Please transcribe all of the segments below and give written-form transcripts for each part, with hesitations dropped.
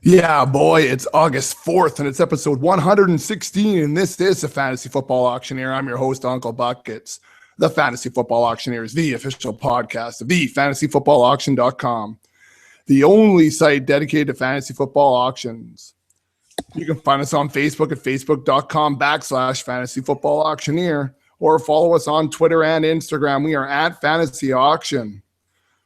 Yeah, boy, it's August 4th and it's episode 116, and this is the Fantasy Football Auctioneer. I'm your host, Uncle Buckets. The Fantasy Football Auctioneer is the official podcast of the fantasyfootballauction.com, the only site dedicated to fantasy football auctions. You can find us on Facebook at facebook.com/fantasy football auctioneer, or follow us on Twitter and Instagram. We are at Fantasy Auction.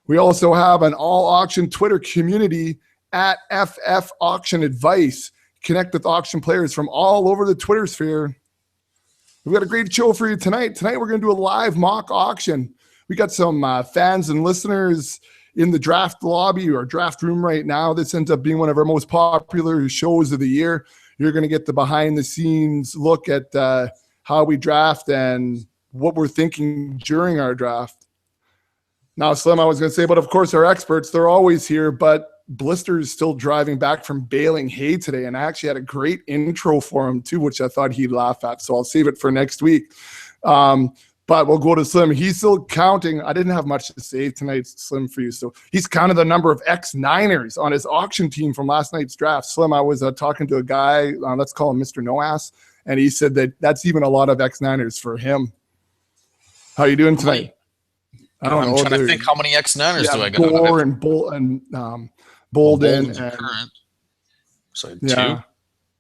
We also have an all auction Twitter community at FF Auction Advice. Connect with auction players from all over the Twitter sphere. We've got a great show for you tonight. Tonight we're going to do a live mock auction. We got some fans and listeners in the draft lobby or draft room right now. This ends up being one of our most popular shows of the year. You're going to get the behind the scenes look at how we draft and what we're thinking during our draft. Now, Slim, I was going to say, but of course our experts, they're always here, but Blister is still driving back from baling hay today, and I actually had a great intro for him too, which I thought he'd laugh at, so I'll save it for next week. But we'll go to Slim. He's still counting. I didn't have much to say tonight, Slim, for you. So he's counted the number of ex-Niners on his auction team from last night's draft. Slim, I was talking to a guy, let's call him Mr. No-Ass, and he said that that's even a lot of ex-Niners for him. How you doing tonight? I'm trying to think how many ex-Niners do I got? Gore and Bolden and current. So yeah.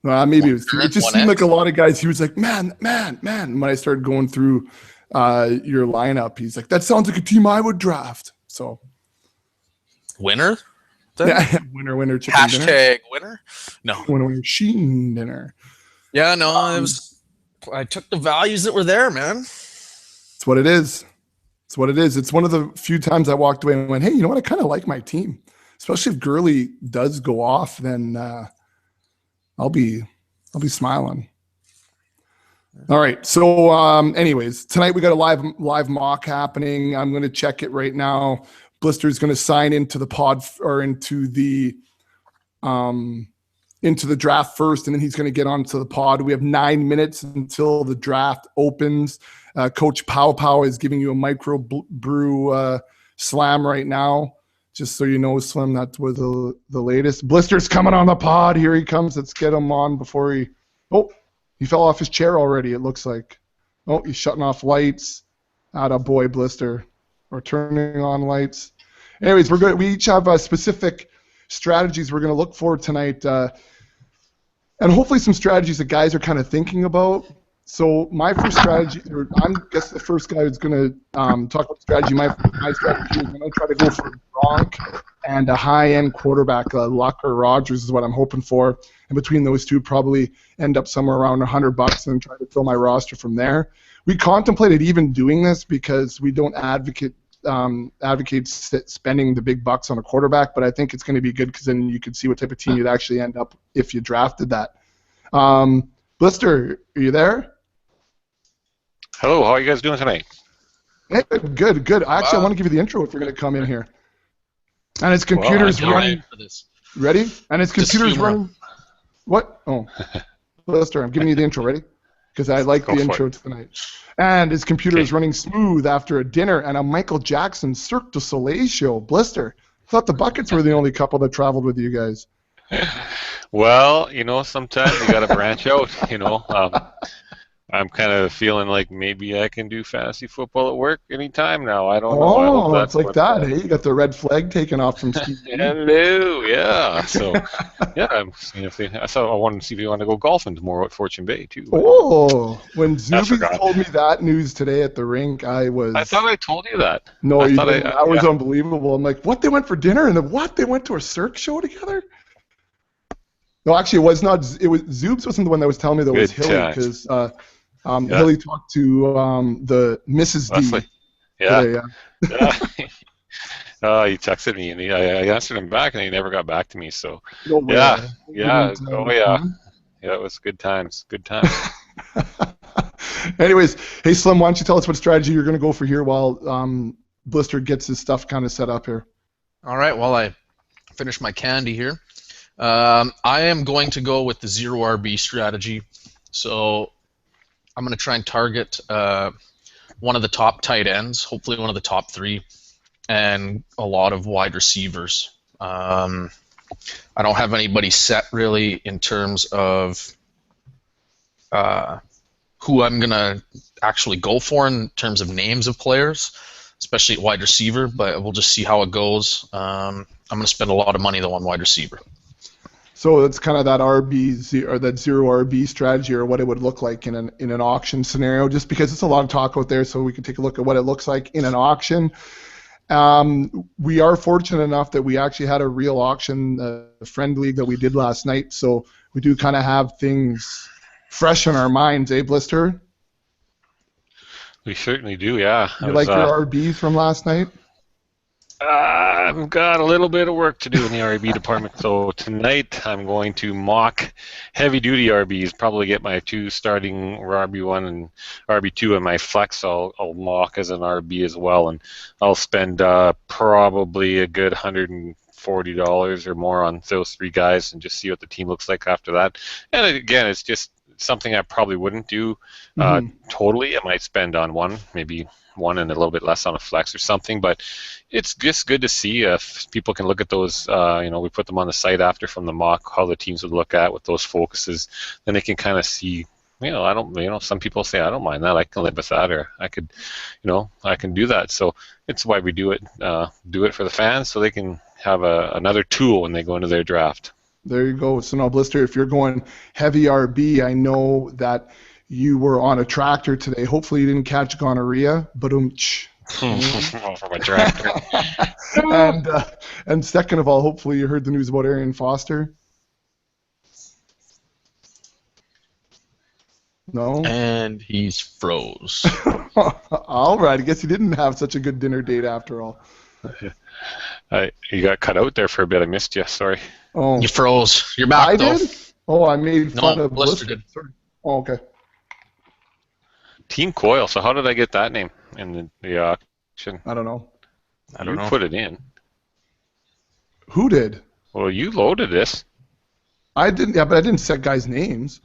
two. Maybe it just seemed like a lot of guys. He was like, man. When I started going through your lineup, he's like, that sounds like a team I would draft. So Winner? Yeah, winner chicken Hashtag dinner. winner? No. Winner Sheen dinner. Yeah, no, it was. I took the values that were there, man. It's what it is. It's what it is. It's one of the few times I walked away and went, hey, you know what? I kind of like my team. Especially if Gurley does go off, then I'll be smiling. All right. So, anyways, tonight we got a live mock happening. I'm going to check it right now. Blister's going to sign into the pod or into the draft first, and then he's going to get onto the pod. We have 9 minutes until the draft opens. Coach Pow is giving you a micro brew slam right now. Just so you know, Slim, that was the latest. Blister's coming on the pod. Here he comes. Let's get him on before he... Oh, he fell off his chair already, it looks like. Oh, he's shutting off lights. Attaboy, Blister. We're turning on lights. Anyways, we each have specific strategies we're going to look for tonight. And hopefully some strategies that guys are kind of thinking about. So my first strategy, or I guess the first guy who's going to talk about strategy, my strategy is I'm going to try to go for Gronk and a high-end quarterback. Luck or Rodgers is what I'm hoping for. And between those two, probably end up somewhere around $100 and try to fill my roster from there. We contemplated even doing this because we don't advocate spending the big bucks on a quarterback, but I think it's going to be good because then you could see what type of team you'd actually end up if you drafted that. Blister, are you there? Hello, how are you guys doing tonight? Hey, good. Actually, I want to give you the intro if you're going to come in here. And his computer's running. Ready? And his computer's running. What? Oh, Blister, I'm giving you the intro. Ready? Because I like the intro tonight. And his computer is running smooth after a dinner and a Michael Jackson Cirque du Soleil show. Blister, I thought the Buckets were the only couple that traveled with you guys. Well, sometimes you got to branch out, I'm kind of feeling like maybe I can do fantasy football at work anytime now. I don't know. Oh, it's like that, hey? You got the red flag taken off from Steve. Hello, yeah. So, yeah, I thought I wanted to see if you want to go golfing tomorrow at Fortune Bay, too. Oh, when Zuby told me that news today at the rink, I thought I told you that. No, you didn't. That was unbelievable. I'm like, what? They went for dinner and what? They went to a Cirque show together? No, actually, it was not. It was Zoobs wasn't the one that was telling me that was Hilly because Hilly talked to the Mrs. Leslie. D. Yeah. He texted me and I answered him back and he never got back to me. So no way. Yeah. It was good times. Good times. Anyways, hey Slim, why don't you tell us what strategy you're going to go for here while Blister gets his stuff kind of set up here. All right. While I finish my candy here. I am going to go with the 0 RB strategy. So I'm going to try and target one of the top tight ends, hopefully one of the top 3, and a lot of wide receivers. I don't have anybody set really in terms of who I'm going to actually go for in terms of names of players, especially at wide receiver, but we'll just see how it goes. I'm going to spend a lot of money, though, on wide receiver. So it's kind of that RB or that zero RB strategy, or what it would look like in an auction scenario, just because it's a lot of talk out there, so we can take a look at what it looks like in an auction. We are fortunate enough that we actually had a real auction, a friend league that we did last night, so we do kind of have things fresh in our minds, eh, Blister? We certainly do, yeah. You like your RBs from last night? I've got a little bit of work to do in the RB department, so tonight I'm going to mock heavy-duty RBs, probably get my 2 starting RB1 and RB2 and my flex I'll mock as an RB as well, and I'll spend probably a good $140 or more on those 3 guys and just see what the team looks like after that. And again, it's just something I probably wouldn't do totally. I might spend on one, maybe one and a little bit less on a flex or something, but it's just good to see if people can look at those. We put them on the site after from the mock, how the teams would look at with those focuses. Then they can kind of see. Some people say I don't mind that. I can live with that, or I could, I can do that. So it's why we do it. Do it for the fans, so they can have another tool when they go into their draft. There you go. So now, Blister, if you're going heavy RB, I know that you were on a tractor today. Hopefully you didn't catch gonorrhea. From a tractor. And second of all, hopefully you heard the news about Arian Foster. No? And he's froze. All right. I guess you didn't have such a good dinner date after all. You got cut out there for a bit. I missed you. Sorry. Oh. You froze. You're back, though. Did? Oh, I made fun of Blister did. Sorry. Oh, okay. Team Coil. So how did I get that name in the auction? I don't know. You put it in. Who did? Well, you loaded this. I didn't. Yeah, but I didn't set guys' names.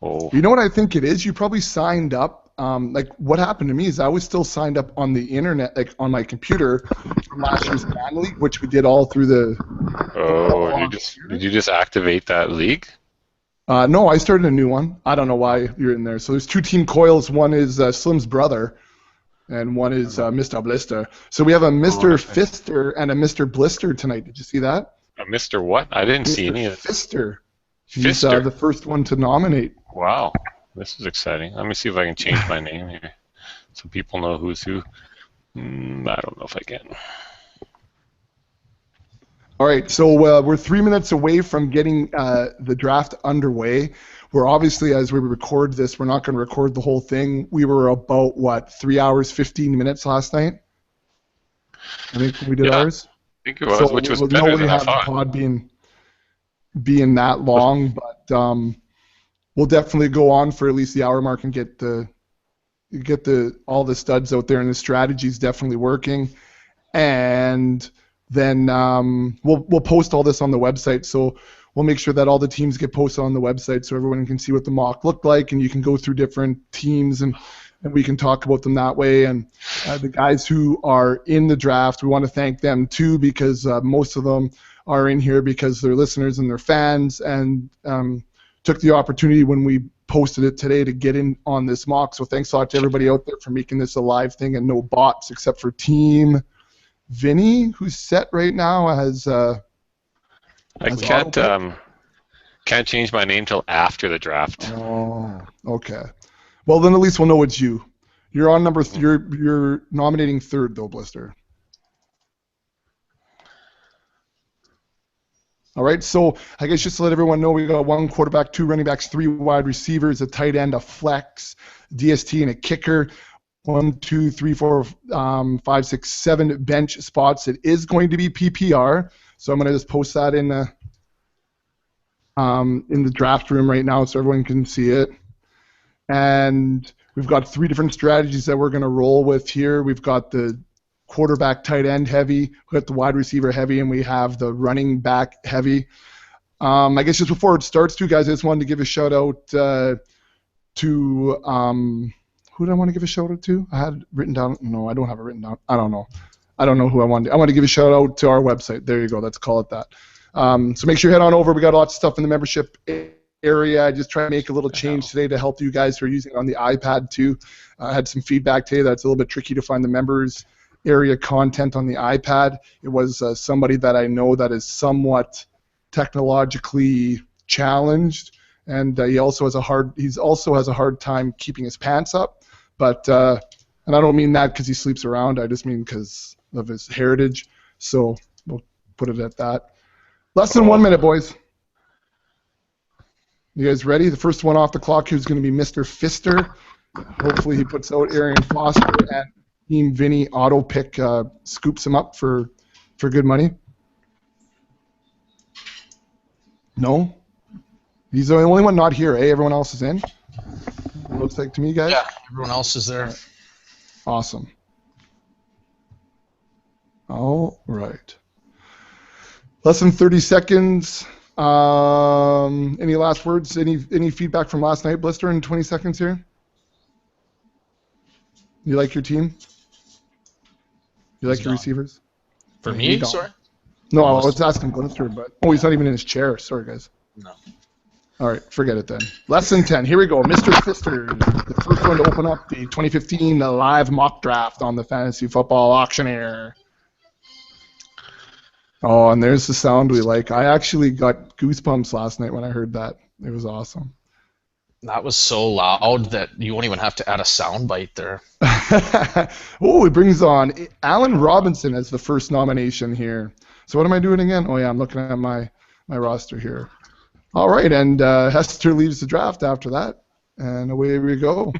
Oh. You know what I think it is? You probably signed up. Like what happened to me is I was still signed up on the internet, like on my computer, from last year's fan league, which we did all through the. Oh, did you just activate that league? No, I started a new one. I don't know why you're in there. So there's 2 Team Coils. One is Slim's brother, and one is Mr. Blister. So we have a Mr. Fister and a Mr. Blister tonight. Did you see that? A Mr. What? I didn't see any of it. Fister. He's the first one to nominate. Wow, this is exciting. Let me see if I can change my name here so people know who's who. I don't know if I can. All right, so we're 3 minutes away from getting the draft underway. We're obviously, as we record this, we're not going to record the whole thing. We were about, 3 hours, 15 minutes last night? I think we did ours. I think it was, which was better than I thought. The pod being that long, but we'll definitely go on for at least the hour mark and get all the studs out there, and the strategy's definitely working. And then we'll post all this on the website, so we'll make sure that all the teams get posted on the website so everyone can see what the mock looked like, and you can go through different teams and we can talk about them that way. And the guys who are in the draft, we want to thank them too, because most of them are in here because they're listeners and they're fans, and took the opportunity when we posted it today to get in on this mock. So thanks a lot to everybody out there for making this a live thing, and no bots except for Team Vinny, who's set right now as I can't change my name till after the draft. Oh, okay. Well, then at least we'll know it's you. You're on number. You're nominating third though, Blister. All right, so I guess just to let everyone know, we got 1 quarterback, 2 running backs, 3 wide receivers, a tight end, a flex, DST, and a kicker. 1, 2, 3, 4, 5, 6, 7 bench spots. It is going to be PPR, so I'm going to just post that in the draft room right now so everyone can see it. And we've got 3 different strategies that we're going to roll with here. We've got the quarterback, tight end heavy, we got the wide receiver heavy, and we have the running back heavy. I guess just before it starts, too, guys, I just wanted to give a shout out to who did I want to give a shout out to? I had it written down. No, I don't have it written down. I don't know who I wanted. I want to give a shout out to our website. There you go. Let's call it that. So make sure you head on over. We got lots of stuff in the membership area. I just try to make a little change today to help you guys who are using it on the iPad too. I had some feedback today that it's a little bit tricky to find the members area content on the iPad. It was somebody that I know that is somewhat technologically challenged, and he also has a hard time keeping his pants up. But and I don't mean that because he sleeps around. I just mean because of his heritage. So we'll put it at that. Less than 1 minute, boys. You guys ready? The first one off the clock here is going to be Mr. Fister. Hopefully he puts out Arian Foster, and Team Vinny auto pick scoops him up for good money. No? He's the only one not here, eh? Everyone else is in? Looks like to me, guys? Yeah, everyone else is there. Awesome. All right. Less than 30 seconds. Any last words? Any feedback from last night, Blister, in 20 seconds here? You like your team? You like your receivers? For me? Sorry? No, I was asking Blister, but he's not even in his chair. Sorry, guys. No. All right, forget it then. Less than 10. Here we go. Mr. Fister, the first one to open up the 2015 live mock draft on the Fantasy Football Auctioneer. Oh, and there's the sound we like. I actually got goosebumps last night when I heard that. It was awesome. That was so loud that you won't even have to add a sound bite there. Oh, it brings on Allen Robinson as the first nomination here. So what am I doing again? Oh, yeah, I'm looking at my roster here. All right, and Hester leaves the draft after that, and away we go.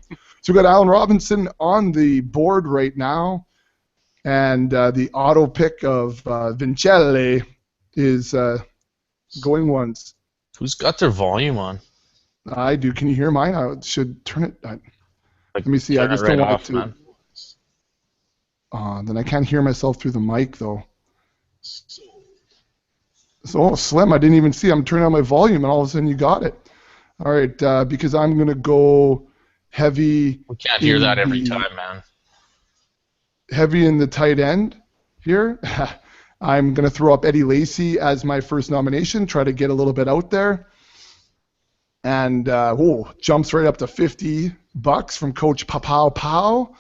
So we've got Allen Robinson on the board right now, and the auto pick of Vincelli is going once. Who's got their volume on? I do. Can you hear mine? I should turn it. Let me see. I just right don't want off, it to. Then I can't hear myself through the mic, though. So, Slim, I didn't even see. I'm turning on my volume, and all of a sudden you got it. All right, because I'm going to go heavy. We can't hear that every time, man. Heavy in the tight end here. I'm going to throw up Eddie Lacy as my first nomination, try to get a little bit out there. And, jumps right up to $50 from Coach Papow Pow.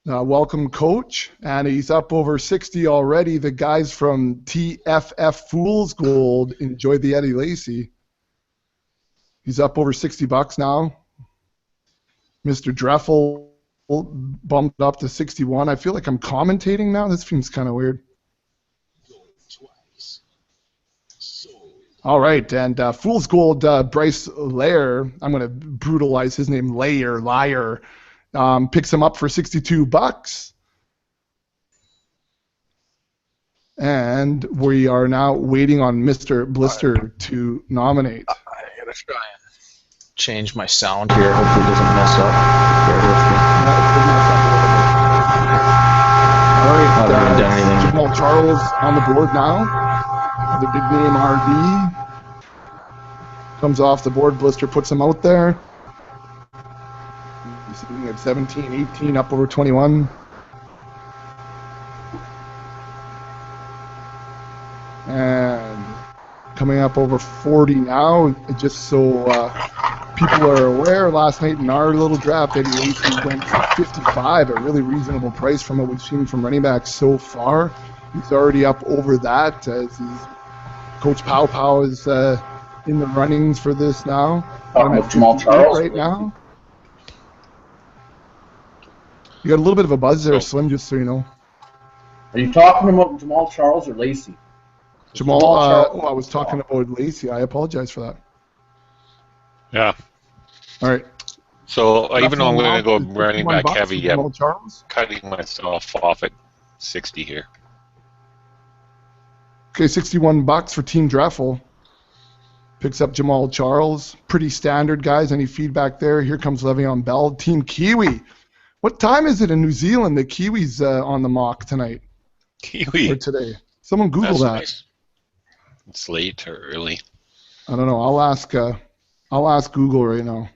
Welcome, Coach. And he's up over 60 already. The guys from TFF Fool's Gold enjoyed the Eddie Lacy. He's up over $60 now. Mr. Dreffel bumped up to 61. I feel like I'm commentating now. This seems kind of weird. All right, and Fool's Gold, Bryce Lair, I'm going to brutalize his name, Liar, picks him up for $62. And we are now waiting on Mr. Blister to nominate. I got to try and change my sound here. Hopefully it doesn't mess up. Bear with me. All right, Jamal Charles on the board now. The big name RD comes off the board. Blister puts him out there. He's sitting at 17, 18, up over 21. And coming up over 40 now. Just so people are aware, last night in our little draft, Eddie Lacy went for 55, a really reasonable price from what we've seen from running backs so far. He's already up over that as Coach Pow Pow is in the runnings for this now. Talking about Jamal Charles right now. You got a little bit of a buzz there, Slim, just so you know. Are you talking about Jamal Charles or Lacy? Jamal I was talking about Lacy. I apologize for that. Yeah. All right. So even though I'm going to go running back heavy, I'm Charles? cutting myself off at 60 here. Okay, $61 for Team Dreffel. Picks up Jamal Charles. Pretty standard, guys. Any feedback there? Here comes Le'Veon Bell. Team Kiwi. What time is it in New Zealand? The Kiwis on the mock tonight. Kiwi. Or today. Someone Google that. Nice. It's late or early. I don't know. I'll ask Google right now.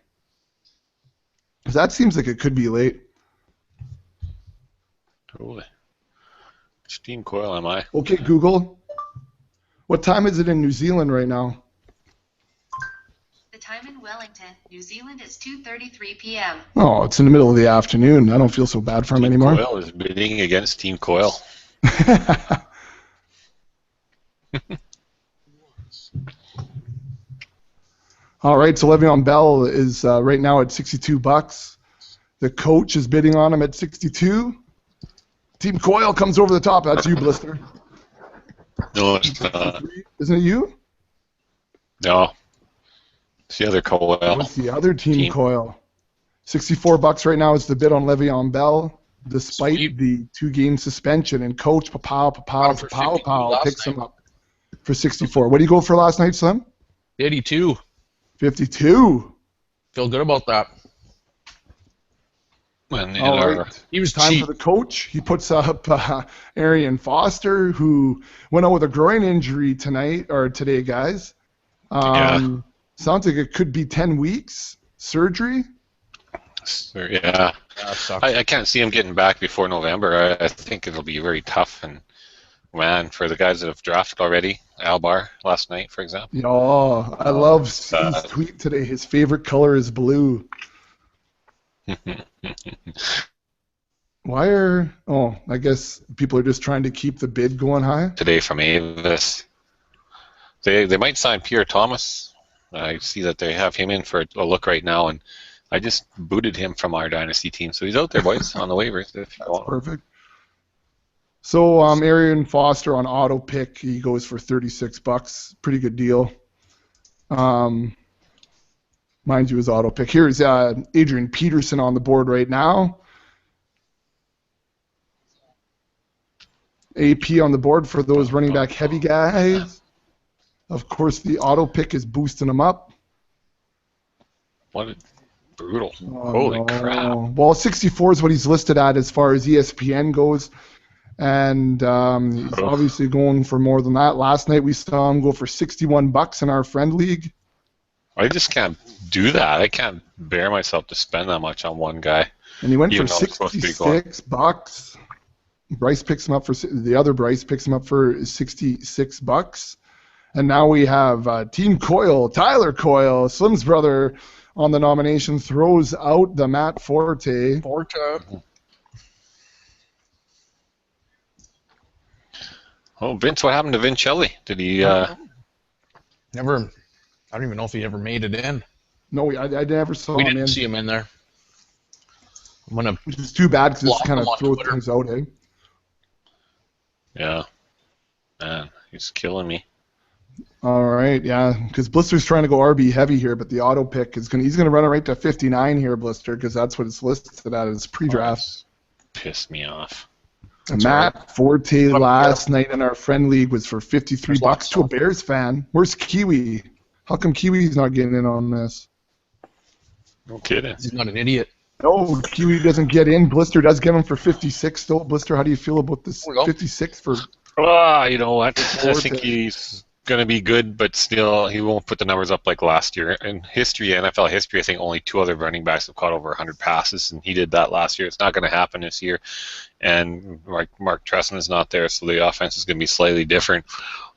'Cause that seems like it could be late. Totally. Which team coil am I? Okay, Google. What time is it in New Zealand right now? The time in Wellington, New Zealand is 2:33 p.m. Oh, it's in the middle of the afternoon. I don't feel so bad for him Team anymore. Coyle is bidding against Team Coyle. All right, so Le'Veon Bell is right now at $62. The coach is bidding on him at 62. Team Coyle comes over the top. That's you, Blister. No, it's not. Isn't it you? No. It's the other Coyle. What's the other team Team. Coyle? $64 right now is the bid on Le'Veon Bell, despite Sweet. the 2-game suspension. And Coach Got him for 52 last picks night. him up for 64. What do you go for last night, Slim? 82. 52. Feel good about that. And All our right. He was Time cheap. for the coach. He puts up Arian Foster, who went out with a groin injury today, guys. Yeah. Sounds like it could be 10 weeks surgery. Yeah. That sucks. I can't see him getting back before November. I think it'll be very tough. And, man, for the guys that have drafted already, Albar last night, for example. Oh, I love Steve's tweet today. His favorite color is blue. I guess people are just trying to keep the bid going high. Today from Avis. They might sign Pierre Thomas. I see that they have him in for a look right now, and I just booted him from our dynasty team. So he's out there, boys, on the waivers. If you want. Perfect. So Arian Foster on auto pick, he goes for $36. Pretty good deal. Mind you, his auto pick. Here's Adrian Peterson on the board right now. AP on the board for those running back heavy guys. Of course, the auto pick is boosting him up. What brutal. Oh, Holy no. crap. Well, 64 is what he's listed at as far as ESPN goes. And he's obviously going for more than that. Last night we saw him go for $61 in our friend league. I just can't do that. I can't bear myself to spend that much on one guy. And he went Even for though it's supposed to be going. $66. Bryce picks him up for the other Bryce picks him up for $66. And now we have Team Coyle, Tyler Coyle, Slim's brother, on the nomination, throws out the Matt Forte. Oh, Vince, what happened to Vincelli? Did he? Never. I don't even know if he ever made it in. No, I never saw We him didn't in. see him in there. I'm gonna. Which is too bad because it's Block kind him of on throws Twitter. things out, eh? Yeah. Man, he's killing me. All right, yeah, because Blister's trying to go RB heavy here, but the auto pick is he's gonna run it right to 59 here, Blister, because that's what it's listed at as pre-draft. Pissed me off. Matt Forte last night in our friend league was for $53 to a Bears fan. Where's Kiwi? How come Kiwi's not getting in on this? No kidding. He's not an idiot. No, Kiwi doesn't get in. Blister does get him for 56 still. Blister, how do you feel about this? There we go. 56 for You know what? I think he's going to be good, but still, he won't put the numbers up like last year. In history, NFL history, I think only 2 other running backs have caught over 100 passes, and he did that last year. It's not going to happen this year. And Mark Trestman is not there, so the offense is going to be slightly different.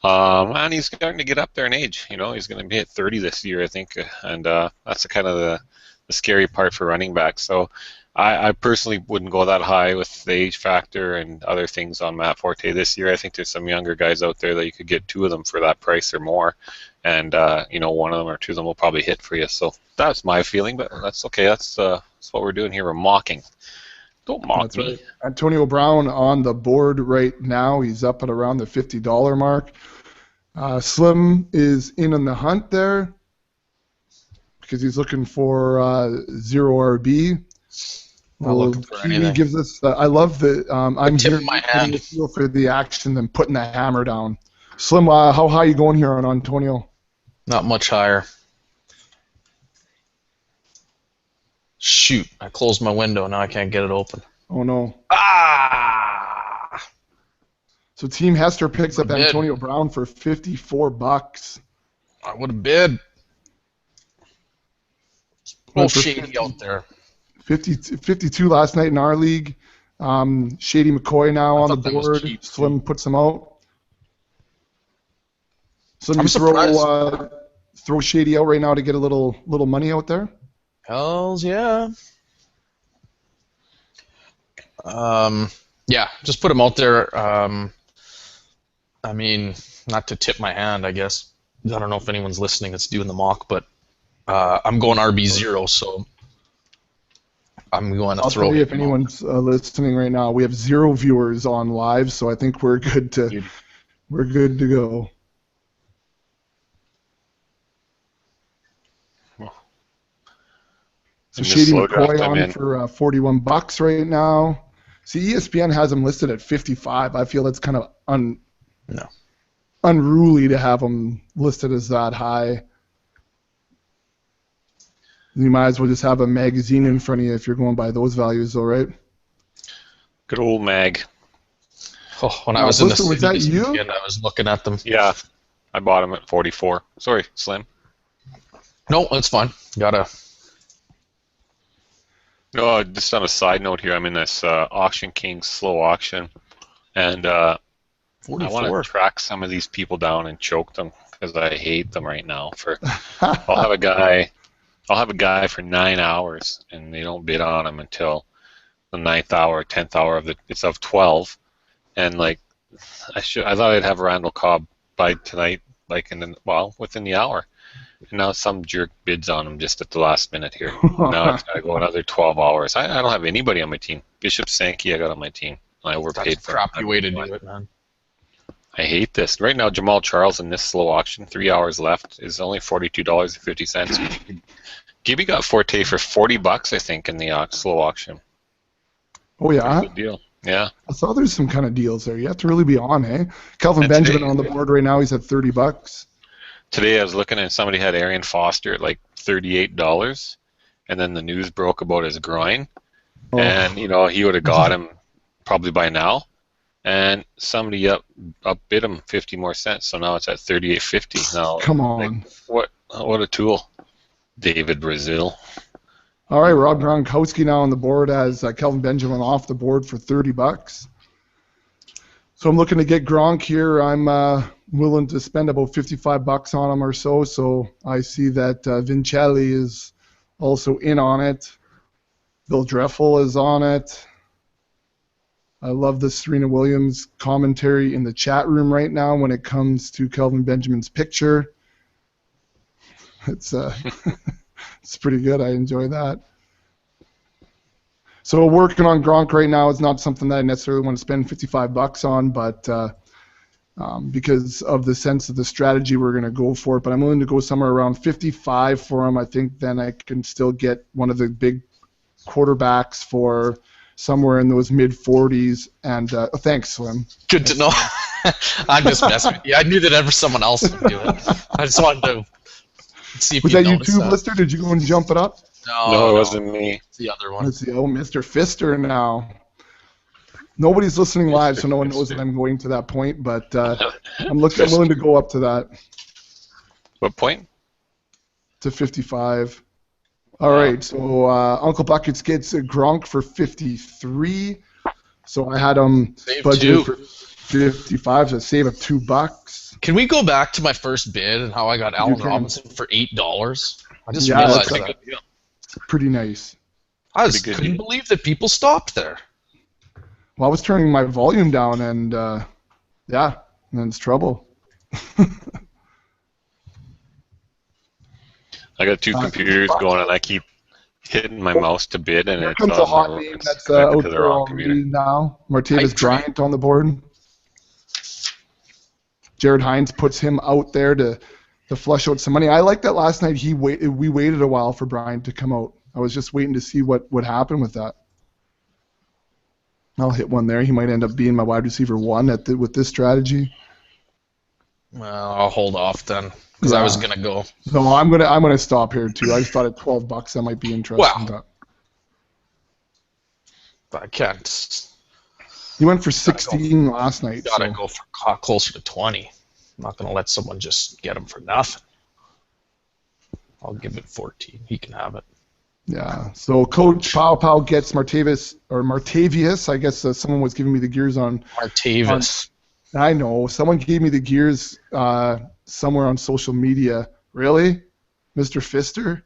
And he's starting to get up there in age. You know, he's going to be at 30 this year, I think, and that's the kind of the scary part for running backs. So I personally wouldn't go that high with the age factor and other things on Matt Forte this year. I think there's some younger guys out there that you could get 2 of them for that price or more, and you know, 1 of them or 2 of them will probably hit for you. So that's my feeling, but that's okay. That's what we're doing here. We're mocking. Don't mock That's me. right. Antonio Brown on the board right now. He's up at around the $50 mark. Slim is in on the hunt there because he's looking for 0 RB. Not looking for Kiwi anything. gives us. I love that. I'm tip here of my getting hand. a feel for the action than putting the hammer down. Slim, how high are you going here on Antonio? Not much higher. Shoot! I closed my window. Now I can't get it open. Oh no. Ah! So Team Hester picks up Bid. Antonio Brown for $54. I would have bid. Oh, Went for shady 50. out there. 52 last night in our league. Shady McCoy now on the thought that was board. cheap, Slim puts him out. So I'm you surprised. throw Shady out right now to get a little money out there? Hells yeah. Yeah, just put him out there. I mean, not to tip my hand, I guess. I don't know if anyone's listening that's doing the mock, but I'm going RB0, so I'm going to I'll throw tell you if him out. anyone's listening right now, we have 0 viewers on live, so I think we're good to go. So In this Shady slow draft McCoy I'm on in. for $41 right now. See, ESPN has him listed at 55. I feel that's kind of unruly to have him listed as that high. You might as well just have a magazine in front of you if you're going by those values, though, right? Good old mag. Oh, when I was in the Blister, was city that this you? weekend, I was looking at them. Yeah, I bought him at 44. Sorry, Slim. No, that's fine. Gotta. No, just on a side note here, I'm in this Auction Kings slow auction, and I want 44. to track some of these people down and choke them because I hate them right now. I'll have a guy for 9 hours, and they don't bid on him until the 9th hour, 10th hour it's of 12, and like I thought I'd have Randall Cobb by tonight, like within the hour. And now some jerk bids on him just at the last minute here. Now it's got to go another 12 hours. I don't have anybody on my team. Bishop Sankey I got on my team. I overpaid That's a for crappy way to do it, man. I hate this. Right now, Jamal Charles in this slow auction, 3 hours left, is only $42.50. Gibby got Forte for $40, I think, in the slow auction. Oh, yeah? Good deal. Yeah. I saw there's some kind of deals there. You have to really be on, eh? Kelvin And Benjamin today- on the board right now. He's at $30. Today I was looking and somebody had Arian Foster at like $38, and then the news broke about his groin, and he would have got him probably by now, and somebody upbid him 50 more cents, so now it's at $38.50. Now, Come on. What a tool, David Brazil. All right, Rob Gronkowski now on the board as Kelvin Benjamin off the board for $30. So I'm looking to get Gronk here. I'm willing to spend about $55 on him or so. So I see that Vincelli is also in on it. Bill Dreffel is on it. I love the Serena Williams commentary in the chat room right now when it comes to Kelvin Benjamin's picture. It's it's pretty good. I enjoy that. So working on Gronk right now is not something that I necessarily want to spend $55 on, but because of the sense of the strategy, we're going to go for it. But I'm willing to go somewhere around 55 for him. I think then I can still get one of the big quarterbacks for somewhere in those mid 40s. And thanks, Slim. Good to know. I'm just messing with you. I knew that someone else would do it. I just wanted to see if Was you that you noticed too, that. Blister? Did you go and jump it up? No, it wasn't me. It's the other one. Let's see. Oh, Mr. Fister now. Nobody's listening live, so no one knows that I'm going to that point. But I'm willing to go up to that, What point? to 55. All right. So Uncle Buckets gets Gronk for 53. So I had him Save budgeted two. for 55, so save of $2. Can we go back to my first bid and how I got Allen can. Robinson for $8? I just Yeah, realized that's that. pretty nice. I pretty good couldn't deal. believe that people stopped there. Well, I was turning my volume down, and then it's trouble. I got two computers going, and I keep hitting my mouse to bid, and Here it's comes a hot on name it's that's connected out to the there wrong already computer. now. Martavis Hype train. Bryant on the board. Jared Hines puts him out there to flush out some money. I like that last night we waited a while for Bryant to come out. I was just waiting to see what would happen with that. I'll hit one there. He might end up being my wide receiver 1 with this strategy. Well, I'll hold off then because I was Yeah. gonna go. No, I'm gonna stop here too. I just thought at $12 that might be interesting. Wow. But I can't. He went for 16 last night. Gotta so. go for closer to 20. I'm not gonna let someone just get him for nothing. I'll give it 14. He can have it. Yeah. So Coach Pow gets Martavius. I guess someone was giving me the gears on Martavis. I know. Someone gave me the gears somewhere on social media. Really? Mr. Fister?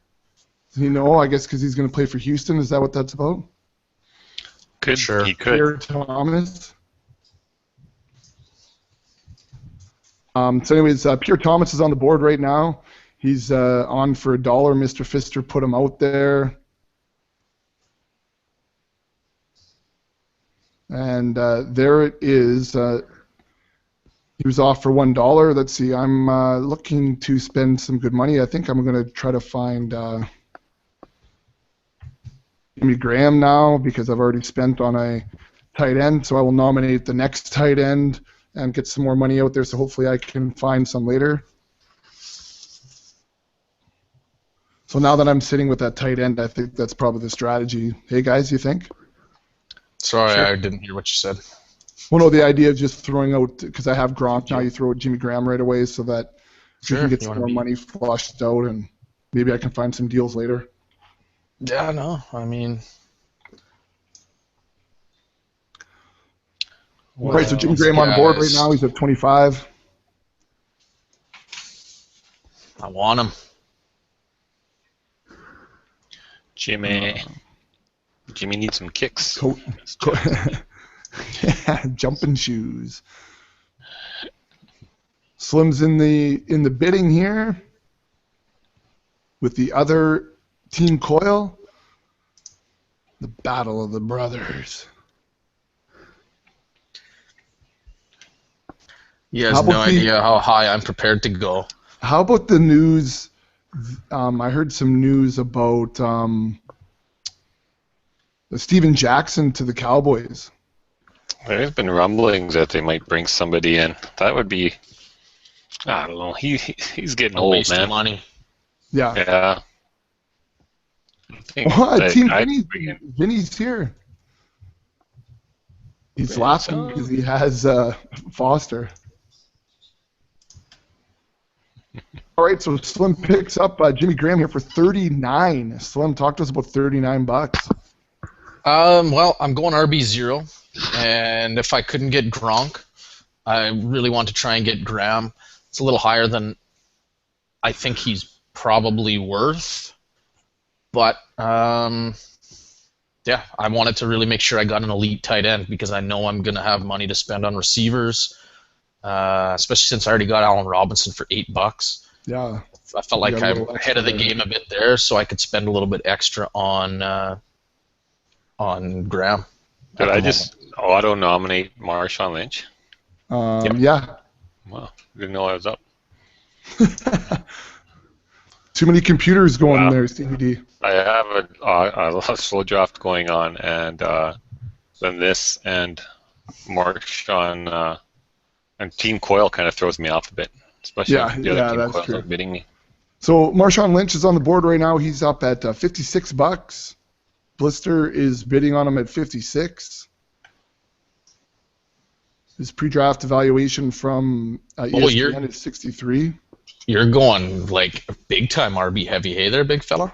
I guess because he's going to play for Houston. Is that what that's about? Sure. He could. Pierre Thomas. So anyways, Pierre Thomas is on the board right now. He's on for $1. Mr. Fister put him out there. And there it is. He was off for $1. Let's see. I'm looking to spend some good money. I think I'm going to try to find Jimmy Graham now because I've already spent on a tight end. So I will nominate the next tight end and get some more money out there. So hopefully I can find some later. So now that I'm sitting with that tight end, I think that's probably the strategy. Hey guys, you think? Sorry, Sure. I didn't hear what you said. Well, no, the idea of just throwing out, because I have Gronk now, you throw out Jimmy Graham right away so that you can get some more money flushed out and maybe I can find some deals later. Yeah, no, I mean... All right, so Jimmy Graham on board right now. He's at 25. I want him. Jimmy needs some kicks. Jumping shoes. Slim's in the bidding here with the other Team Coyle. The battle of the brothers. He has no idea how high I'm prepared to go. How about the news? I heard some news about Steven Jackson to the Cowboys. There's been rumblings that they might bring somebody in. That would be, I don't know. He's getting old, waste man. of money. Yeah. Yeah. Team Vinny's here. He's laughing because he has Foster. All right, so Slim picks up Jimmy Graham here for $39. Slim, talk to us about $39. Well, I'm going RB0, and if I couldn't get Gronk, I really want to try and get Graham. It's a little higher than I think he's probably worth, but yeah, I wanted to really make sure I got an elite tight end because I know I'm going to have money to spend on receivers, especially since I already got Allen Robinson for $8. Yeah. I felt like I'm ahead of the game a bit there, so I could spend a little bit extra on Graham. Did I just auto-nominate Marshawn Lynch? Yep. Yeah. Wow, didn't know I was up. Too many computers going there, CBD. I have a slow draft going on, and then this and Marshawn and Team Coyle kind of throws me off a bit, especially if the other Team Coyle's not bidding me. So Marshawn Lynch is on the board right now. He's up at $56. Blister is bidding on him at $56. His pre-draft evaluation from ESPN is 63. You're going like big time RB heavy, hey there, big fella?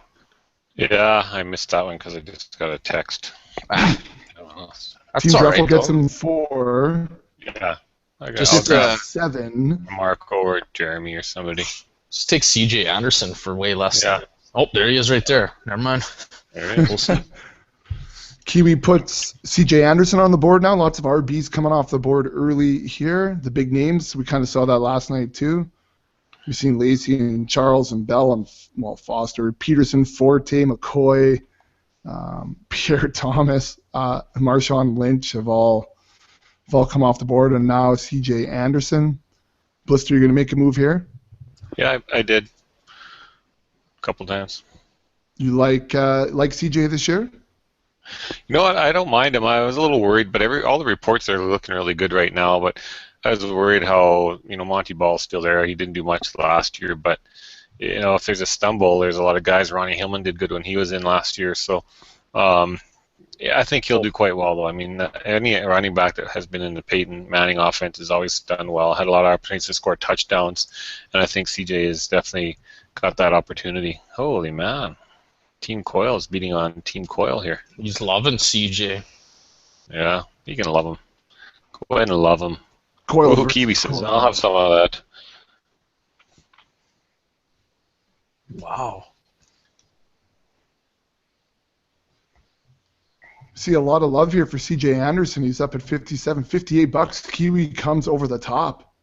Yeah, I missed that one because I just got a text. Team Druffle gets him 4. Yeah. Just 7. Marco or Jeremy or somebody. Just take CJ Anderson for way less. Yeah. Oh, there he is right there. Never mind. There it is. We'll see. Kiwi puts CJ Anderson on the board now. Lots of RBs coming off the board early here. The big names, we kind of saw that last night too. We've seen Lacey and Charles and Bell and Foster, Peterson, Forte, McCoy, Pierre Thomas, Marshawn Lynch have all come off the board, and now CJ Anderson. Blister, you're going to make a move here? Yeah, I did. A couple times. You like CJ this year? You know what? I don't mind him. I was a little worried, but all the reports are looking really good right now. But I was worried how Monty Ball's still there. He didn't do much last year, but if there's a stumble, there's a lot of guys. Ronnie Hillman did good when he was in last year, so yeah, I think he'll do quite well. Though I mean, any running back that has been in the Peyton Manning offense has always done well. Had a lot of opportunities to score touchdowns, and I think CJ has definitely got that opportunity. Holy man. Team Coyle is beating on Team Coyle here. He's loving CJ. Yeah, you can love him. Go ahead and love him. Coyle Woohoo, versus Kiwi says. Coyle. I'll have some of that. Wow. See a lot of love here for CJ Anderson. He's up at 57, 58 bucks. Kiwi comes over the top.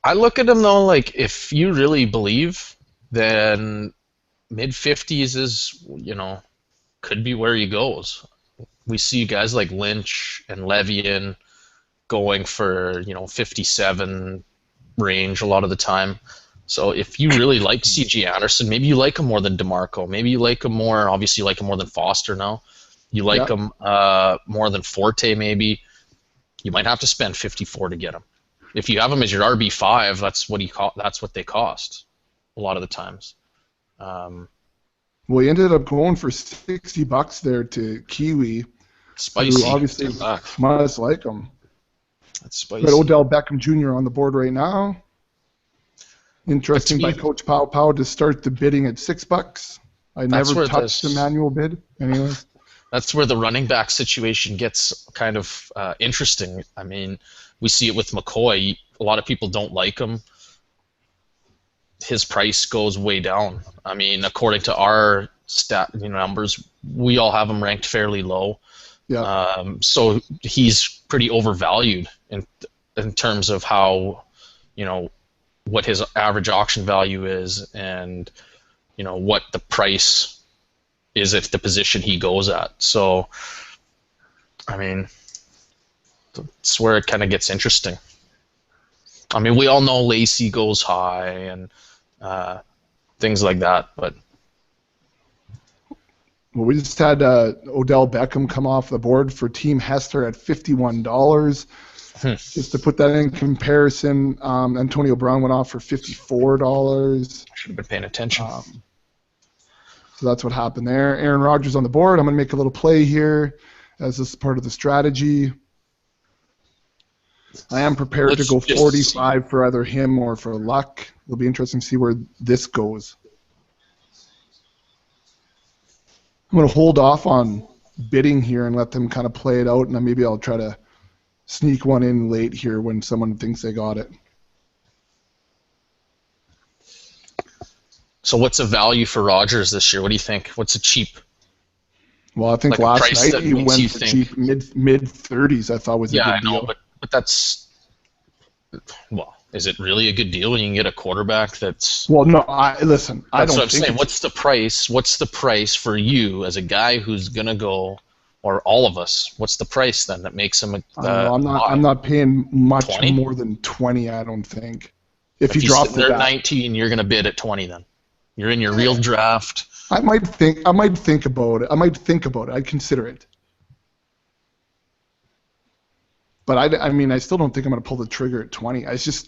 I look at him though, like if you really believe, then mid 50s is, could be where he goes. We see guys like Lynch and Levian going for 57 range a lot of the time. So if you really like CJ Anderson, maybe you like him more than DeMarco. Maybe you like him more. Obviously, you like him more than Foster now. You like him more than Forte. Maybe you might have to spend 54 to get him. If you have him as your RB5, that's what they cost a lot of the times. Well, he ended up going for 60 bucks there to Kiwi. Spicy. Who obviously must like him. That's spicy. Got Odell Beckham Jr. on the board right now. Interesting by Coach Pow Pow to start the bidding at $6. I never touched the manual bid. Anyways. That's where the running back situation gets kind of interesting. I mean, we see it with McCoy. A lot of people don't like him. His price goes way down. I mean, according to our numbers, we all have him ranked fairly low. Yeah. So he's pretty overvalued in terms of how, what his average auction value is, and what the price is at the position he goes at. So, I mean, that's where it kind of gets interesting. I mean, we all know Lacey goes high and things like that, but. Well, we just had Odell Beckham come off the board for Team Hester at $51. Just to put that in comparison, Antonio Brown went off for $54. Should have been paying attention. So that's what happened there. Aaron Rodgers on the board. I'm going to make a little play here as this is part of the strategy. I am prepared to go 45 for either him or for Luck. It'll be interesting to see where this goes. I'm going to hold off on bidding here and let them kind of play it out, and then maybe I'll try to sneak one in late here when someone thinks they got it. So what's a value for Rodgers this year? What do you think? What's a cheap? Well, I think last night he went for cheap mid 30s. I thought was a good deal. Yeah, I know, but that's, well, is it really a good deal when you can get a quarterback that's? Well, no. Listen. I don't what I'm think saying. What's the price? What's the price for you as a guy who's gonna go, or all of us? What's the price then that makes him? I'm not paying much 20? More than 20. I don't think. If he he's drops sitting there at 19, you're gonna bid at 20. Then you're in your real draft. I might think about it. I'd consider it. But I mean, I still don't think I'm going to pull the trigger at 20. I just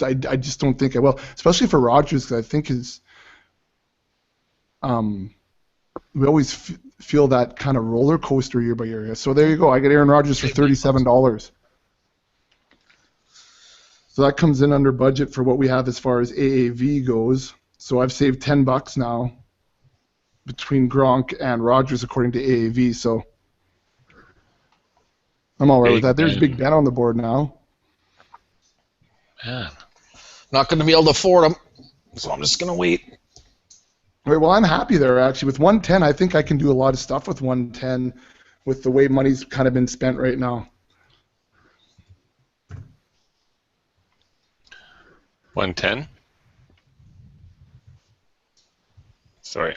don't think I will, especially for Rodgers, because I think we always feel that kind of roller coaster year by year. So there you go. I get Aaron Rodgers for $37. So that comes in under budget for what we have as far as AAV goes. So I've saved $10 now between Gronk and Rodgers according to AAV. So I'm all right with that. There's Big Ben on the board now. Man. Not going to be able to afford him, so I'm just going to wait. All right, well, I'm happy there, actually. With 110, I think I can do a lot of stuff with 110 with the way money's kind of been spent right now. 110? Sorry.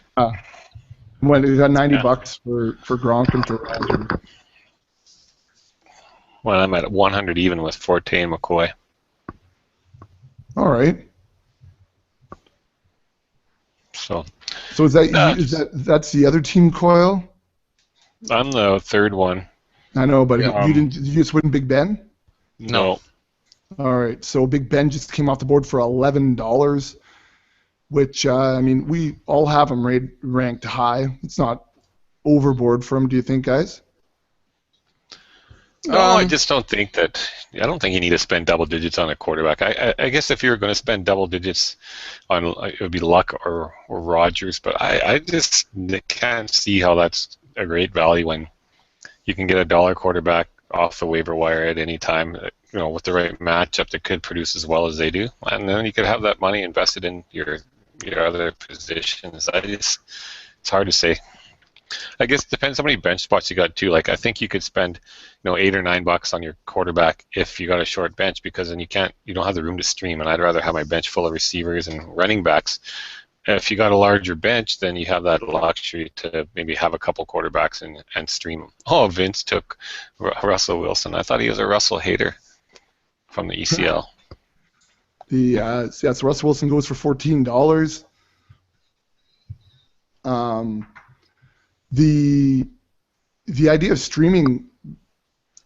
When you got $90 for Gronk and for Rodgers. Well, I'm at 100 even with Forte and McCoy. All right. So is that that's the other team, Coyle? I'm the third one. I know, but you just wouldn't Big Ben? No. All right, so Big Ben just came off the board for $11, which I mean we all have him ranked high. It's not overboard for him, do you think, guys? No, I just don't think that. I don't think you need to spend double digits on a quarterback. I guess if you're going to spend double digits on, it would be Luck or Rodgers. But I just can't see how that's a great value when you can get a dollar quarterback off the waiver wire at any time. with the right matchup that could produce as well as they do, and then you could have that money invested in your other positions. It's hard to say. I guess it depends how many bench spots you got too. Like I think you could spend, $8 or $9 on your quarterback if you got a short bench, because then you don't have the room to stream. And I'd rather have my bench full of receivers and running backs. If you got a larger bench, then you have that luxury to maybe have a couple quarterbacks and stream them. Oh, Vince took Russell Wilson. I thought he was a Russell hater from the ECL. So Russell Wilson goes for $14. The idea of streaming,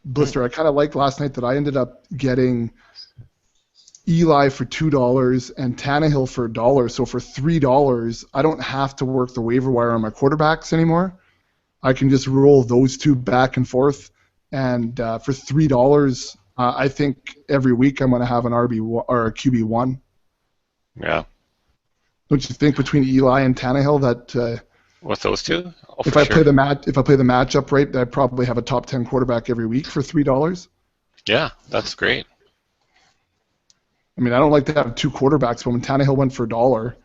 Blister, I kind of liked last night that I ended up getting Eli for $2 and Tannehill for $1. So for $3, I don't have to work the waiver wire on my quarterbacks anymore. I can just roll those two back and forth. And for $3, I think every week I'm going to have an RB or a QB1. Yeah. Don't you think between Eli and Tannehill that with those two? Oh, if I play the matchup right, I probably have a top 10 quarterback every week for $3? Yeah, that's great. I mean, I don't like to have two quarterbacks, but when Tannehill went for $1,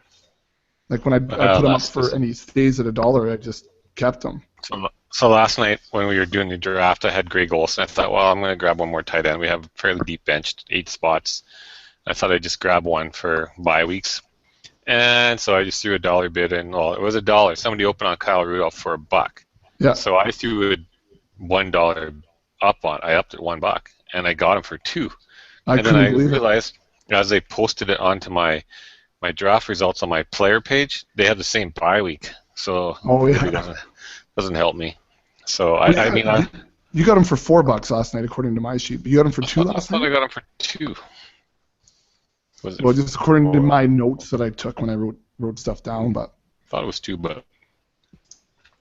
like when I put him up for and he stays at $1, I just kept him. So last night when we were doing the draft, I had Greg Olsen. I thought, well, I'm going to grab one more tight end. We have a fairly deep bench, 8 spots. I thought I'd just grab one for bye weeks. And so I just threw a $1 bid in. Well, it was $1. Somebody opened on Kyle Rudolph for $1. Yeah. So I threw $1 up on. I upped it $1, and I got him for $2. And then I realized, as they posted it onto my draft results on my player page, they have the same bye week. So it doesn't help me. So I mean, you got him for $4 last night, according to my sheet. But you got him for $2 last night. I got him for $2. Well, just according to my notes that I took when I wrote stuff down, but I thought it was $2, but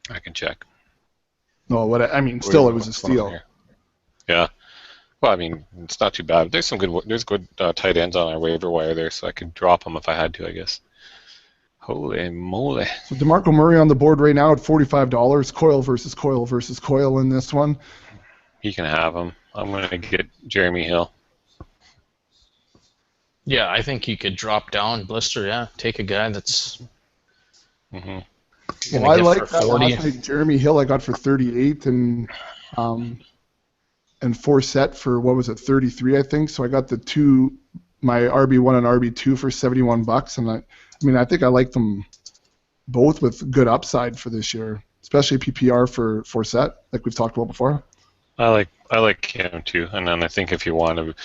I can check. No, still it was a steal. Yeah. Well, I mean, it's not too bad. There's good tight ends on our waiver wire there, so I could drop them if I had to, I guess. Holy moly! So DeMarco Murray on the board right now at $45. Coil versus Coil in this one. He can have him. I'm going to get Jeremy Hill. Yeah, I think you could drop down, Blister. Yeah, take a guy that's. Well, I like that last night. Jeremy Hill I got for 38 and Forsett for what was it, 33 I think. So I got my RB1 and RB2 for $71, and I think I like them both with good upside for this year, especially PPR for Forsett, like we've talked about before. I like him too, and then I think if you want to,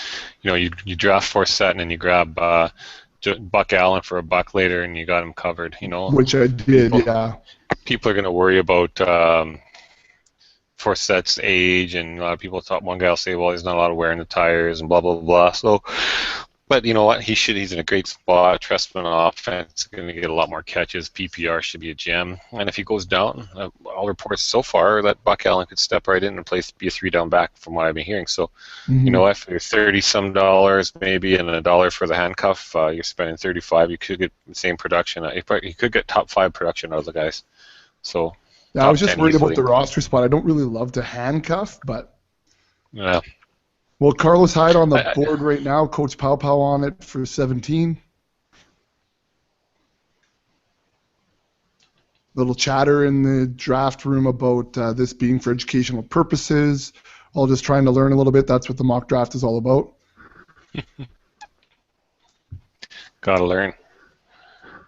you draft Forsett and then you grab Buck Allen for $1 later, and you got him covered. Which I did, yeah. People are going to worry about Forsett's age, and a lot of people thought one guy will say, well, there's not a lot of wear in the tires and blah blah blah. So, but you know what? He's in a great spot. Trestman offense going to get a lot more catches. PPR should be a gem. And if he goes down, all reports so far that Buck Allen could step right in and be a 3-down back from what I've been hearing. So, you know, if you're $30-some maybe and $1 for the handcuff, you're spending $35. You could get the same production. You could get top 5 production out of the guys. So. Yeah, I was just worried about the roster spot. I don't really love to handcuff, but. Yeah. Well, Carlos Hyde on the board right now. Coach Pow Pow on it for 17. Little chatter in the draft room about this being for educational purposes. All just trying to learn a little bit. That's what the mock draft is all about. Gotta learn.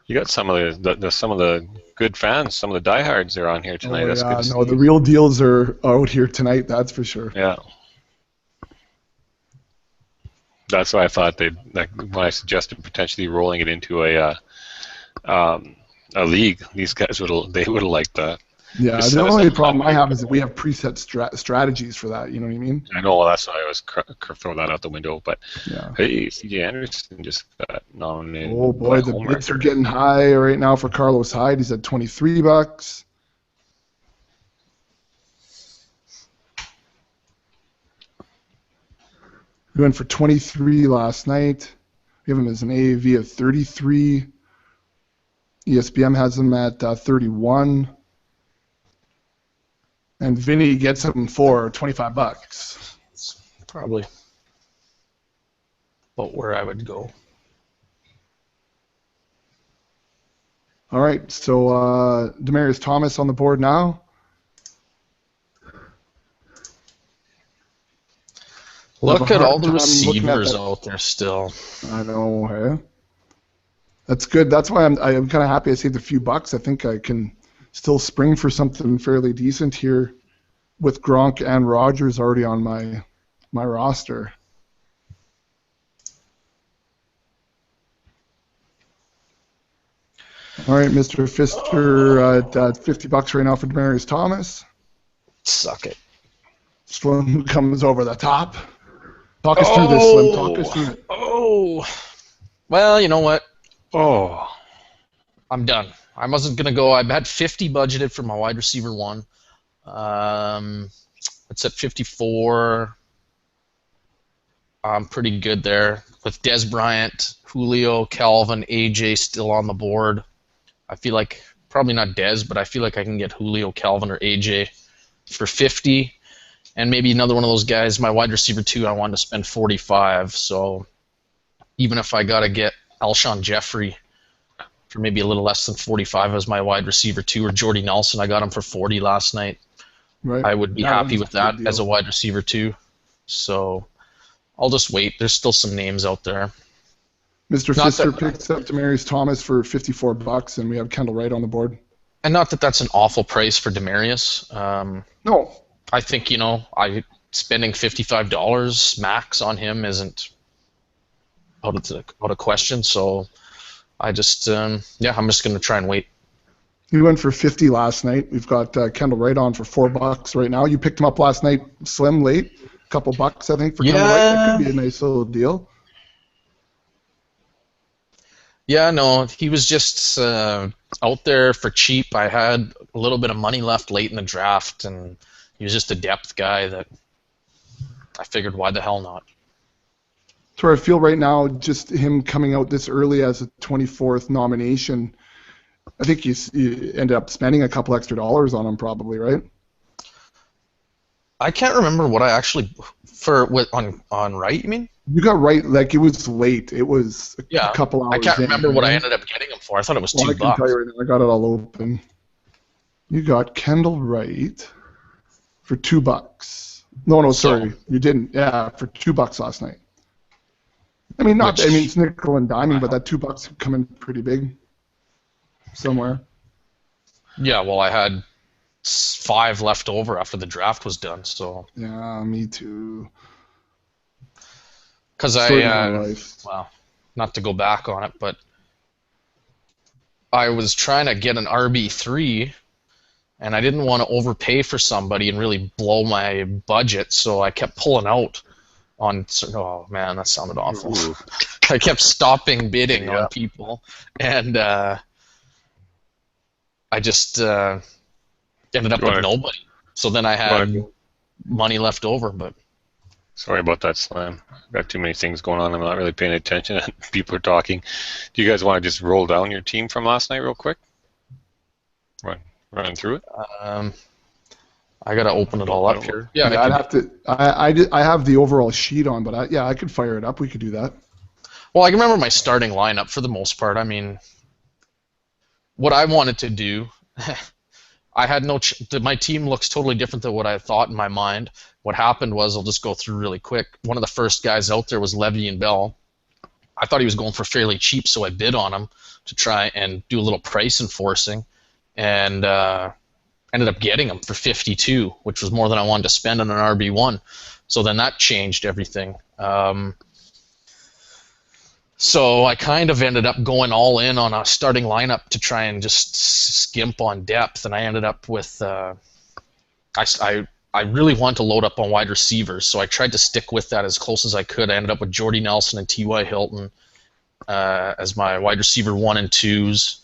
You got some of the good fans, some of the diehards are on here tonight. Oh, That's yeah, good. No, the real deals are out here tonight. That's for sure. Yeah. That's why I thought when I suggested potentially rolling it into a league, these guys would have liked that. Yeah, the only problem I have is that we have preset strategies for that. You know what I mean? I know. That's why I was throw that out the window. But yeah. Hey, C.J. Anderson just got nominated. Oh boy, the bids are getting high right now for Carlos Hyde. He's at $23. We went for 23 last night. We have him as an AAV of 33. ESPN has him at 31. And Vinny gets him for $25. Probably. about where I would go. All right, so Demaryius Thomas on the board now. Look at all the Time looking at receivers that. out there still. I know, hey? That's good. That's why I'm kind of happy I saved a few bucks. I think I can still spring for something fairly decent here with Gronk and Rodgers already on my roster. All right, Mr. Fister at 50 bucks right now for Demaryius Thomas. Suck it. Slim comes over the top. Talk us through this, Slim. Talk us through it. Oh. Well, you know what? Oh, I'm done. I wasn't going to go. I had 50 budgeted for my wide receiver one. It's at 54. I'm pretty good there. With Des Bryant, Julio, Calvin, AJ still on the board. I feel like, probably not Des, but I feel like I can get Julio, Calvin, or AJ for 50. And maybe another one of those guys, my wide receiver 2, I wanted to spend 45. So even if I got to get Alshon Jeffrey for maybe a little less than 45 as my wide receiver 2, or Jordy Nelson, I got him for 40 last night. Right. I would be happy with that deal. as a wide receiver 2. So I'll just wait. There's still some names out there. Mr. Not Fister that- picks up Demaryius Thomas for 54 bucks, and we have Kendall Wright on the board. And not that that's an awful price for Demaryius. No. I think, spending $55 max on him isn't out of question. So I just, I'm just going to try and wait. He went for 50 last night. We've got Kendall Wright on for 4 bucks right now. You picked him up last night, Slim, late. A couple bucks, I think, for Kendall Wright. That could be a nice little deal. Yeah, no, he was just out there for cheap. I had a little bit of money left late in the draft, and he was just a depth guy that I figured, why the hell not? So I feel right now, just him coming out this early as a 24th nomination, I think you ended up spending a couple extra dollars on him probably, right? I can't remember what I actually on Wright, you mean? You got Wright, like it was late. It was a couple hours I can't in, remember what I right? ended up getting him for. I thought it was Well, $2. I can tell you right now, I got it all open. You got Kendall Wright for $2. No, sorry, you didn't. Yeah, for $2 last night. I mean, it's nickel and diming, but that $2 coming pretty big somewhere. Yeah, well, I had 5 left over after the draft was done, so. Yeah, me too. Because well, not to go back on it, but I was trying to get an RB3, and I didn't want to overpay for somebody and really blow my budget, so I kept pulling out on. Oh man, that sounded awful. I kept stopping bidding on people, and I just ended up with nobody. So then I had money left over, but. Sorry about that, Slam. Got too many things going on. I'm not really paying attention. People are talking. Do you guys want to just roll down your team from last night real quick? Run through it? I got to open it all up here. Yeah, I'd have to. I have the overall sheet on, but I could fire it up. We could do that. Well, I can remember my starting lineup for the most part. I mean, what I wanted to do, I had my team looks totally different than what I thought in my mind. What happened was, I'll just go through really quick. One of the first guys out there was Le'Veon Bell. I thought he was going for fairly cheap, so I bid on him to try and do a little price enforcing, and ended up getting him for 52, which was more than I wanted to spend on an RB1. So then that changed everything. So I kind of ended up going all in on a starting lineup to try and just skimp on depth, and I ended up with I really wanted to load up on wide receivers, so I tried to stick with that as close as I could. I ended up with Jordy Nelson and T.Y. Hilton as my wide receiver 1 and 2s.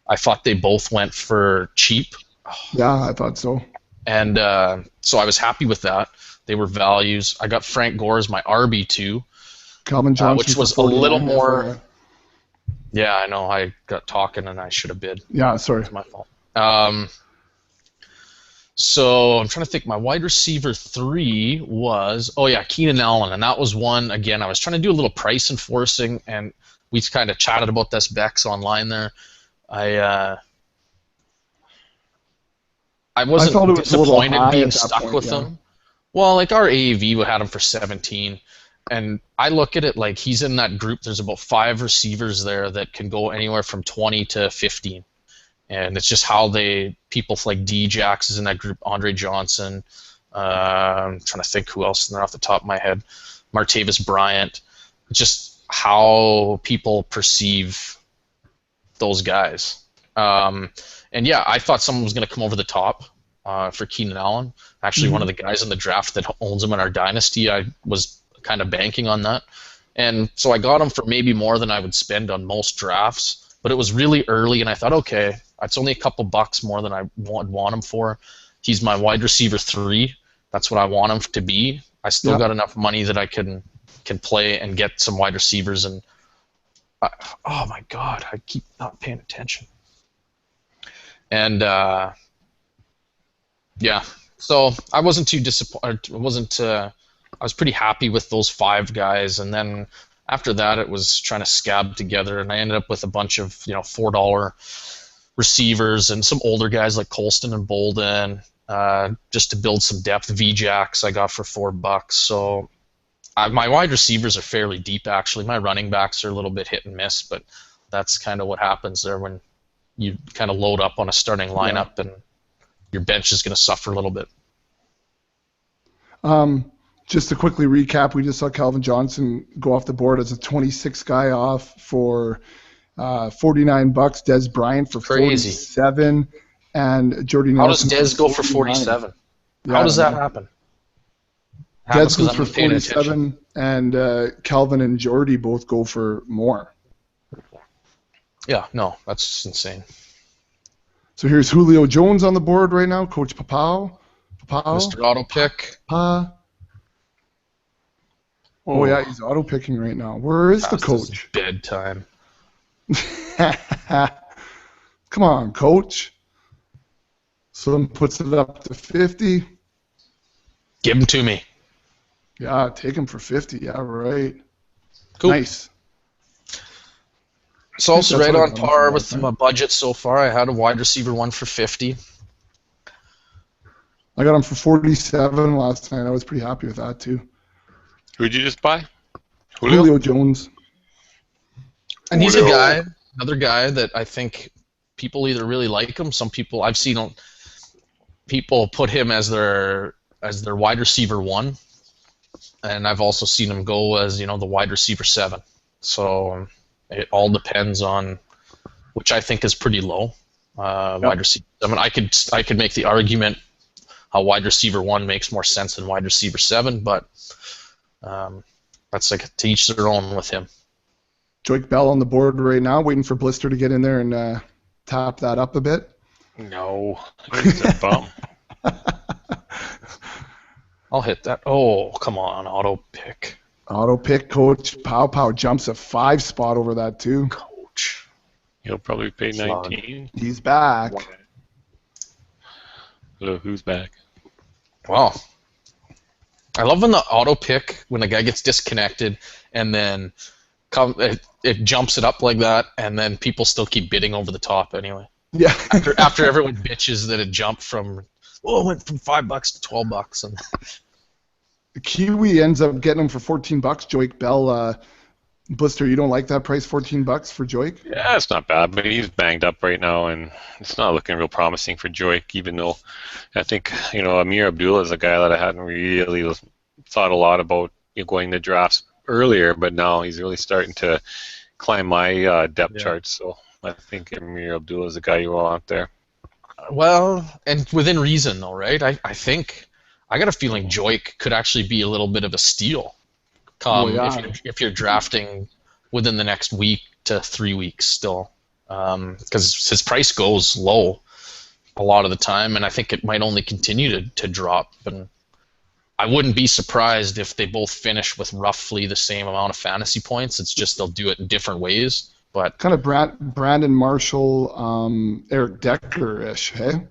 I thought they both went for cheap. Yeah, I thought so. And so I was happy with that. They were values. I got Frank Gore as my RB2. Calvin Johnson, which was a little more. Yeah, I know. I got talking and I should have bid. Yeah, sorry. It's my fault. So I'm trying to think. My wide receiver 3 was Keenan Allen, and that was one. Again, I was trying to do a little price enforcing, and we kind of chatted about this Bex online there. I wasn't thought it was a little disappointed high being at that stuck point, with yeah. him. Well, like our AAV had him for 17, and I look at it like he's in that group. There's about 5 receivers there that can go anywhere from 20 to 15, and it's just how people like D-Jax is in that group, Andre Johnson. I'm trying to think who else in there off the top of my head. Martavis Bryant. Just how people perceive those guys. And yeah, I thought someone was going to come over the top for Keenan Allen. Actually, one of the guys in the draft that owns him in our dynasty, I was kind of banking on that. And so I got him for maybe more than I would spend on most drafts. But it was really early, and I thought, okay, it's only a couple bucks more than I want him for. He's my wide receiver 3. That's what I want him to be. I still got enough money that I can play and get some wide receivers. And oh my God, I keep not paying attention. And so I wasn't too disappointed. I was pretty happy with those 5 guys, and then after that, it was trying to scab together, and I ended up with a bunch of $4 receivers and some older guys like Colston and Bolden, just to build some depth. VJax I got for $4. So my wide receivers are fairly deep, actually. My running backs are a little bit hit and miss, but that's kind of what happens there when you kind of load up on a starting lineup, and your bench is going to suffer a little bit. Just to quickly recap, we just saw Calvin Johnson go off the board as a 26 guy off for $49. Des Bryant for Crazy. 47, and Jordy How does Nelson. Des go for 47? How does that happen? Des goes for 47, and Calvin and Jordy both go for more. Yeah, no, that's insane. So here's Julio Jones on the board right now, Coach Papao. Mr. Auto Pick. Oh yeah, he's auto picking right now. Where is the coach? Bedtime. Come on, coach. Slim puts it up to 50. Give him to me. Yeah, take him for 50. Yeah, right. Cool. Nice. It's also right on par with my budget so far. I had a wide receiver 1 for 50. I got him for 47 last night. I was pretty happy with that too. Who'd you just buy? Julio Jones. And he's another guy that I think people either really like him. Some people I've seen people put him as their wide receiver 1, and I've also seen him go as the wide receiver 7. So it all depends on which I think is pretty low. Wide receiver 7. I could make the argument how wide receiver 1 makes more sense than wide receiver 7, but that's like to each their own with him. Joik Bell on the board right now, waiting for Blister to get in there and tap that up a bit. No, he's a bum. I'll hit that. Oh, come on, auto pick. Auto pick, Coach Pow jumps a 5 spot over that too. Coach. He'll probably pay 19. He's back. Hello, who's back? Wow. I love when the auto pick, when the guy gets disconnected, and then it jumps it up like that, and then people still keep bidding over the top anyway. Yeah. after everyone bitches that it jumped from, it went from $5 to $12, and the Kiwi ends up getting him for $14. Joik Bell, Blister, you don't like that price, $14 for Joik? Yeah, it's not bad, but he's banged up right now, and it's not looking real promising for Joik, even though I think, Amir Abdullah is a guy that I hadn't really thought a lot about going to drafts earlier, but now he's really starting to climb my depth chart, so I think Amir Abdullah is the guy you want there. Well, and within reason, though, right? I think I got a feeling Joik could actually be a little bit of a steal if you're drafting within the next week to 3 weeks still, because his price goes low a lot of the time, and I think it might only continue to drop. And I wouldn't be surprised if they both finish with roughly the same amount of fantasy points. It's just they'll do it in different ways. But kind of Brandon Marshall, Eric Decker-ish, hey?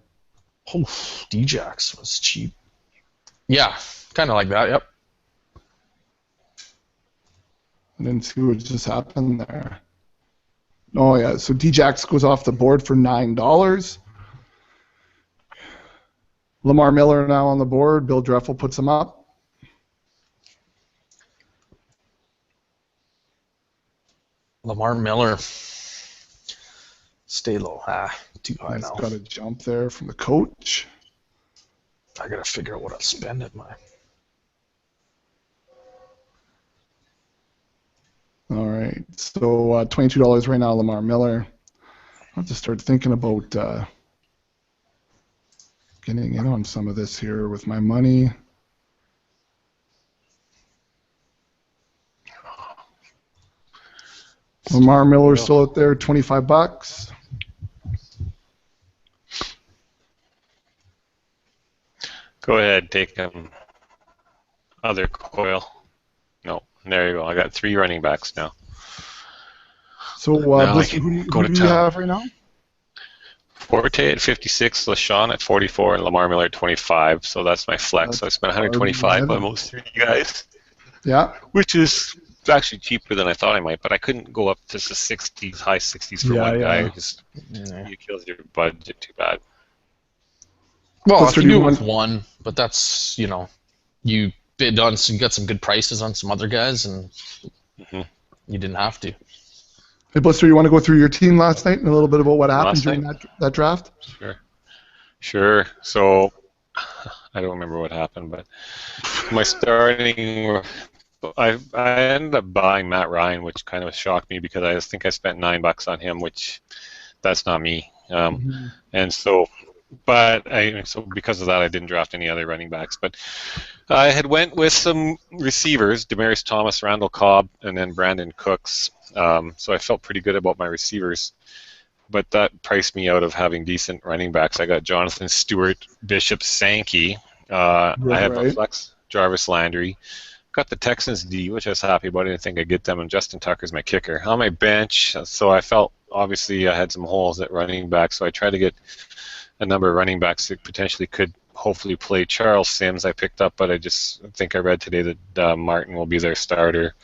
Oh, Djax was cheap. Yeah, kind of like that. Yep. I didn't see what just happened there. Oh yeah, so Djax goes off the board for $9. Lamar Miller now on the board. Bill Dreffel puts him up. Lamar Miller. Stay low. Too high He's now. got a jump there from the coach. I gotta figure out what I'll spend at my. All right, so $22 right now, Lamar Miller. I'll have to start thinking about getting in on some of this here with my money. Lamar Miller still out there, $25. Go ahead, take other coil. No, there you go. I got 3 running backs now. So, Now Blister, who do you have right now? Forte at 56, LaShawn at 44, and Lamar Miller at 25. So that's my flex. So I spent 125 on most 3 guys. Yeah. Which is actually cheaper than I thought I might, but I couldn't go up to the 60s, high 60s for one guy. It just you kills your budget too bad. Well, if you do it with one, but that's, you bid on some, got some good prices on some other guys, and you didn't have to. Hey, Blister, you want to go through your team last night and a little bit about what happened during that draft? Sure. So, I don't remember what happened, but my starting, I ended up buying Matt Ryan, which kind of shocked me because I think I spent $9 on him, which that's not me. And so, so because of that, I didn't draft any other running backs. But I had went with some receivers: Demaryius Thomas, Randall Cobb, and then Brandon Cooks. So I felt pretty good about my receivers. But that priced me out of having decent running backs. I got Jonathan Stewart, Bishop, Sankey. I have a flex, Jarvis Landry. Got the Texans D, which I was happy about. I didn't think I'd get them, and Justin Tucker's my kicker. On my bench, so I felt obviously I had some holes at running back, so I tried to get a number of running backs that potentially could hopefully play. Charles Sims I picked up, but I just think I read today that Martin will be their starter.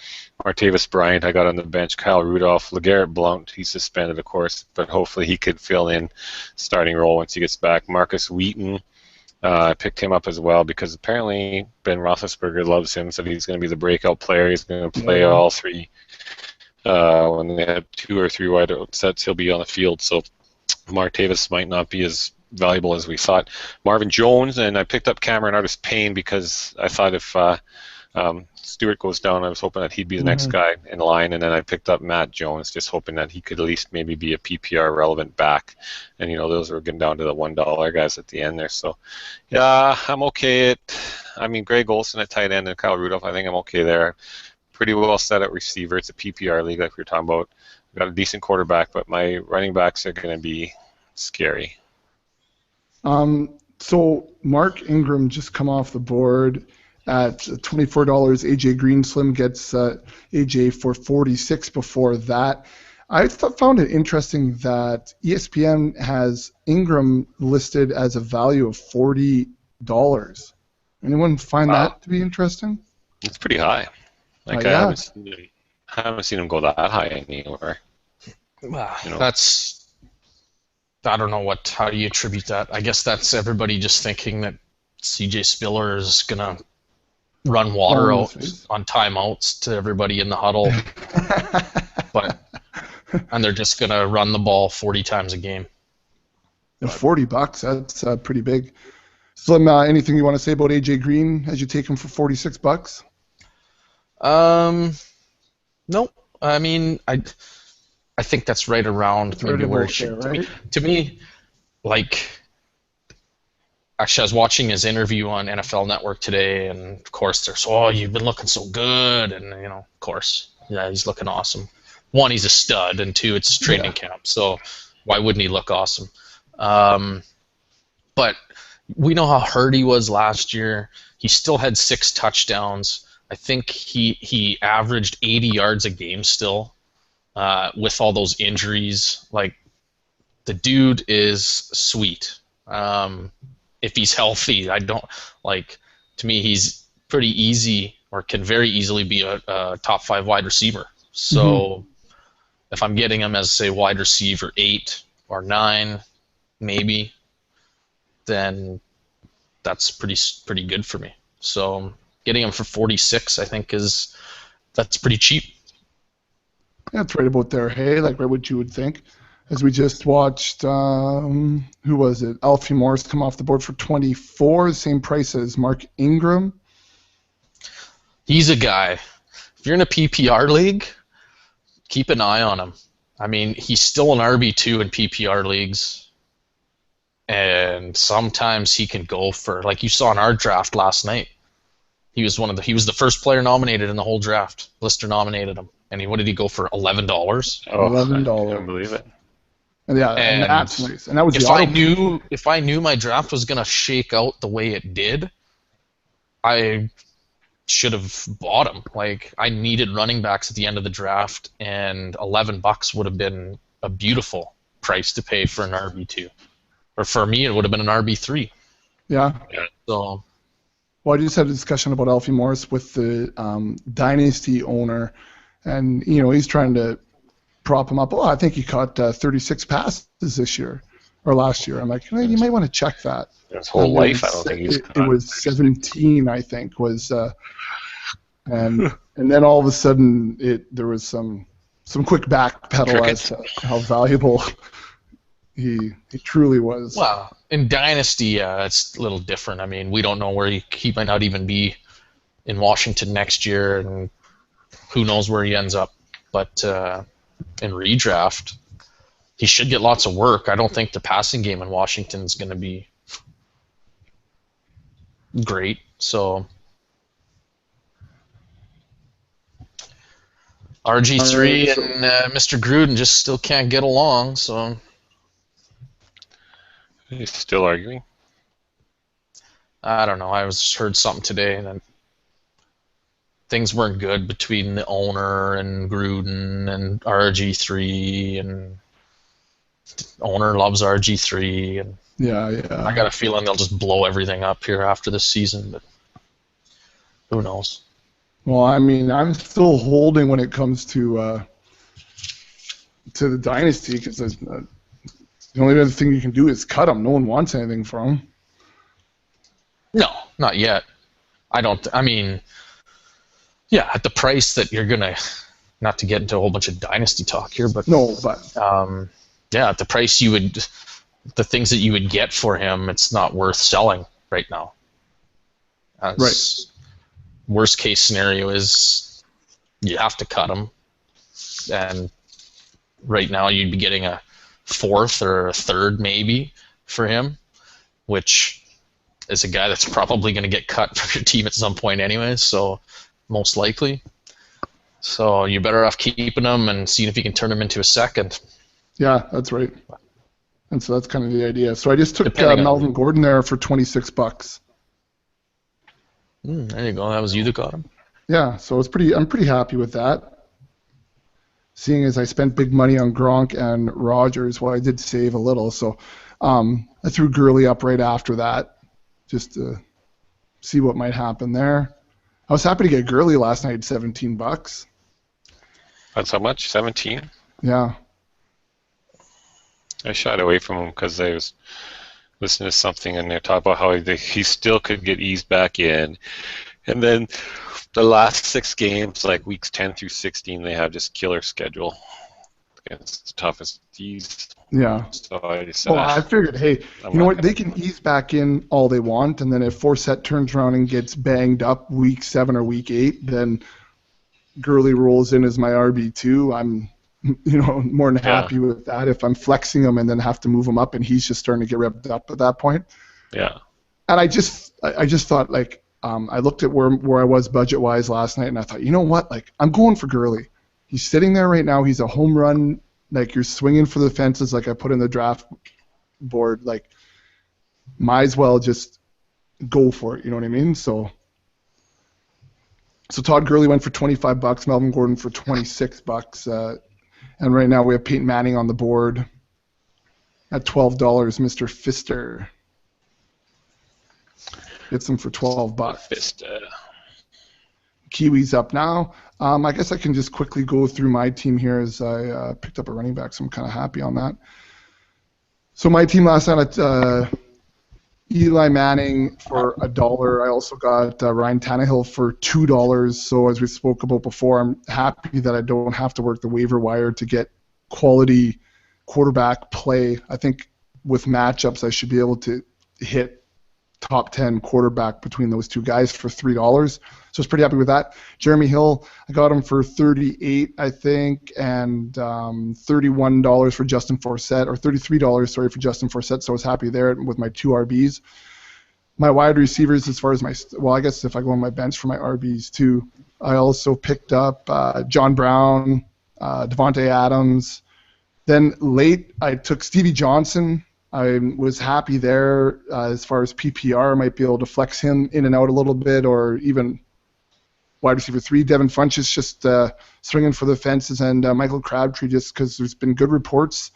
Martavis Bryant I got on the bench. Kyle Rudolph, LeGarrette Blount, he's suspended of course, but hopefully he could fill in starting role once he gets back. Marcus Wheaton, I picked him up as well because apparently Ben Roethlisberger loves him, so he's going to be the breakout player. He's going to play all 3. When they have 2 or 3 wide sets, he'll be on the field. So Martavis might not be as valuable as we thought. Marvin Jones, and I picked up Cameron Artis-Payne because I thought if Stewart goes down, I was hoping that he'd be the next guy in line, and then I picked up Matt Jones, just hoping that he could at least maybe be a PPR relevant back. And those were getting down to the $1 guys at the end there. So yeah, I'm okay Greg Olsen at tight end and Kyle Rudolph, I think I'm okay there. Pretty well set at receiver. It's a PPR league like we were talking about. I've got a decent quarterback, but my running backs are going to be scary. So Mark Ingram just come off the board at $24. AJ Greenslim gets AJ for $46 before that. I found it interesting that ESPN has Ingram listed as a value of $40. Anyone find that to be interesting? It's pretty high. I haven't seen him go that high anywhere. That's, I don't know how do you attribute that. I guess that's everybody just thinking that CJ Spiller is gonna run water out on timeouts to everybody in the huddle, and they're just gonna run the ball 40 times a game. $40, that's pretty big. Slim, anything you want to say about AJ Green as you take him for $46? Nope. I mean, I think that's right around maybe where it should. Right? To me, actually, I was watching his interview on NFL Network today, and of course, there's you've been looking so good, and of course, yeah, he's looking awesome. 1, he's a stud, and 2, it's training camp, so why wouldn't he look awesome? But we know how hurt he was last year. He still had 6 touchdowns. I think he averaged 80 yards a game still. With all those injuries, the dude is sweet. If he's healthy, I don't like. To me, he's pretty easy, or can very easily be a top 5 wide receiver. So if I'm getting him as, say, wide receiver 8 or 9, maybe, then that's pretty good for me. So getting him for 46, I think, that's pretty cheap. That's right about there, hey? Like right what you would think. As we just watched, who was it? Alfie Morris come off the board for 24, the same price as Mark Ingram. He's a guy. If you're in a PPR league, keep an eye on him. I mean, he's still an RB2 in PPR leagues, and sometimes he can go for, like you saw in our draft last night. He was the first player nominated in the whole draft. Lister nominated him, and what did he go for? $11. Oh, $11. I can't believe it. And yeah, and that's nice. And that was if I knew my draft was gonna shake out the way it did, I should have bought him. Like, I needed running backs at the end of the draft, and $11 would have been a beautiful price to pay for an RB2. Or for me, it would have been an RB3. Yeah. So. Well, I just had a discussion about Alfie Morris with the Dynasty owner, and he's trying to prop him up. Oh, I think he caught 36 passes this year or last year. I'm like, you might want to check that. His whole life, I don't think he's caught. It was 17, I think, was, and then all of a sudden there was some quick backpedal as to how valuable he truly was. Well, in Dynasty, it's a little different. I mean, we don't know where he might not even be in Washington next year, and who knows where he ends up. But in redraft, he should get lots of work. I don't think the passing game in Washington is going to be great. So RG3 and Mr. Gruden just still can't get along. So he's still arguing. I don't know. I heard something today that things weren't good between the owner and Gruden and RG3, and the owner loves RG3, and yeah. I got a feeling they'll just blow everything up here after this season, but who knows? Well, I mean, I'm still holding when it comes to the Dynasty, because the only other thing you can do is cut him. No one wants anything from him. No, not yet. I mean, yeah, at the price that you're gonna, not to get into a whole bunch of Dynasty talk here, but yeah, at the price the things that you would get for him, it's not worth selling right now. Right. Worst case scenario is you have to cut him, and right now you'd be getting a 4th or a 3rd maybe for him, which is a guy that's probably going to get cut from your team at some point anyway, so most likely. So you're better off keeping him and seeing if you can turn him into a 2nd. Yeah, that's right. And so that's kind of the idea. So I just took Melvin Gordon there for $26. There you go. That was you that got him. Yeah, so I'm pretty happy with that. Seeing as I spent big money on Gronk and Rodgers, well, I did save a little. So I threw Gurley up right after that, just to see what might happen there. I was happy to get Gurley last night, $17. That's how much? 17? Yeah. I shied away from him because I was listening to something and they talk about how he still could get eased back in. And then the last 6 games, like weeks 10 through 16, they have just killer schedule against the toughest teams. Yeah. So I figured, hey, you know what? They can ease back in all they want, and then if Forsett turns around and gets banged up week 7 or week 8, then Gurley rolls in as my RB2. I'm more than happy with that. If I'm flexing him and then have to move him up and he's just starting to get revved up at that point. Yeah. And I just thought, like, I looked at where I was budget-wise last night, and I thought, you know what? Like, I'm going for Gurley. He's sitting there right now. He's a home run. Like, you're swinging for the fences, like I put in the draft board. Like, might as well just go for it. You know what I mean? So Todd Gurley went for $25. Melvin Gordon for $26. And right now we have Peyton Manning on the board at $12, Mr. Fister. Gets them for $12. Fist. Kiwis up now. I guess I can just quickly go through my team here as I picked up a running back, so I'm kind of happy on that. So my team last night, Eli Manning for $1. I also got Ryan Tannehill for $2. So as we spoke about before, I'm happy that I don't have to work the waiver wire to get quality quarterback play. I think with matchups, I should be able to hit top 10 quarterback between those two guys for $3. So I was pretty happy with that. Jeremy Hill, I got him for $38, I think, and $31 for Justin Forsett, or $33, sorry, for Justin Forsett. So I was happy there with my 2 RBs. My wide receivers, as far as I guess if I go on my bench for my RBs too, I also picked up John Brown, Devontae Adams. Then late, I took Stevie Johnson. I was happy there as far as PPR. I might be able to flex him in and out a little bit, or even wide receiver 3. Devin Funchess just swinging for the fences, and Michael Crabtree just because there's been good reports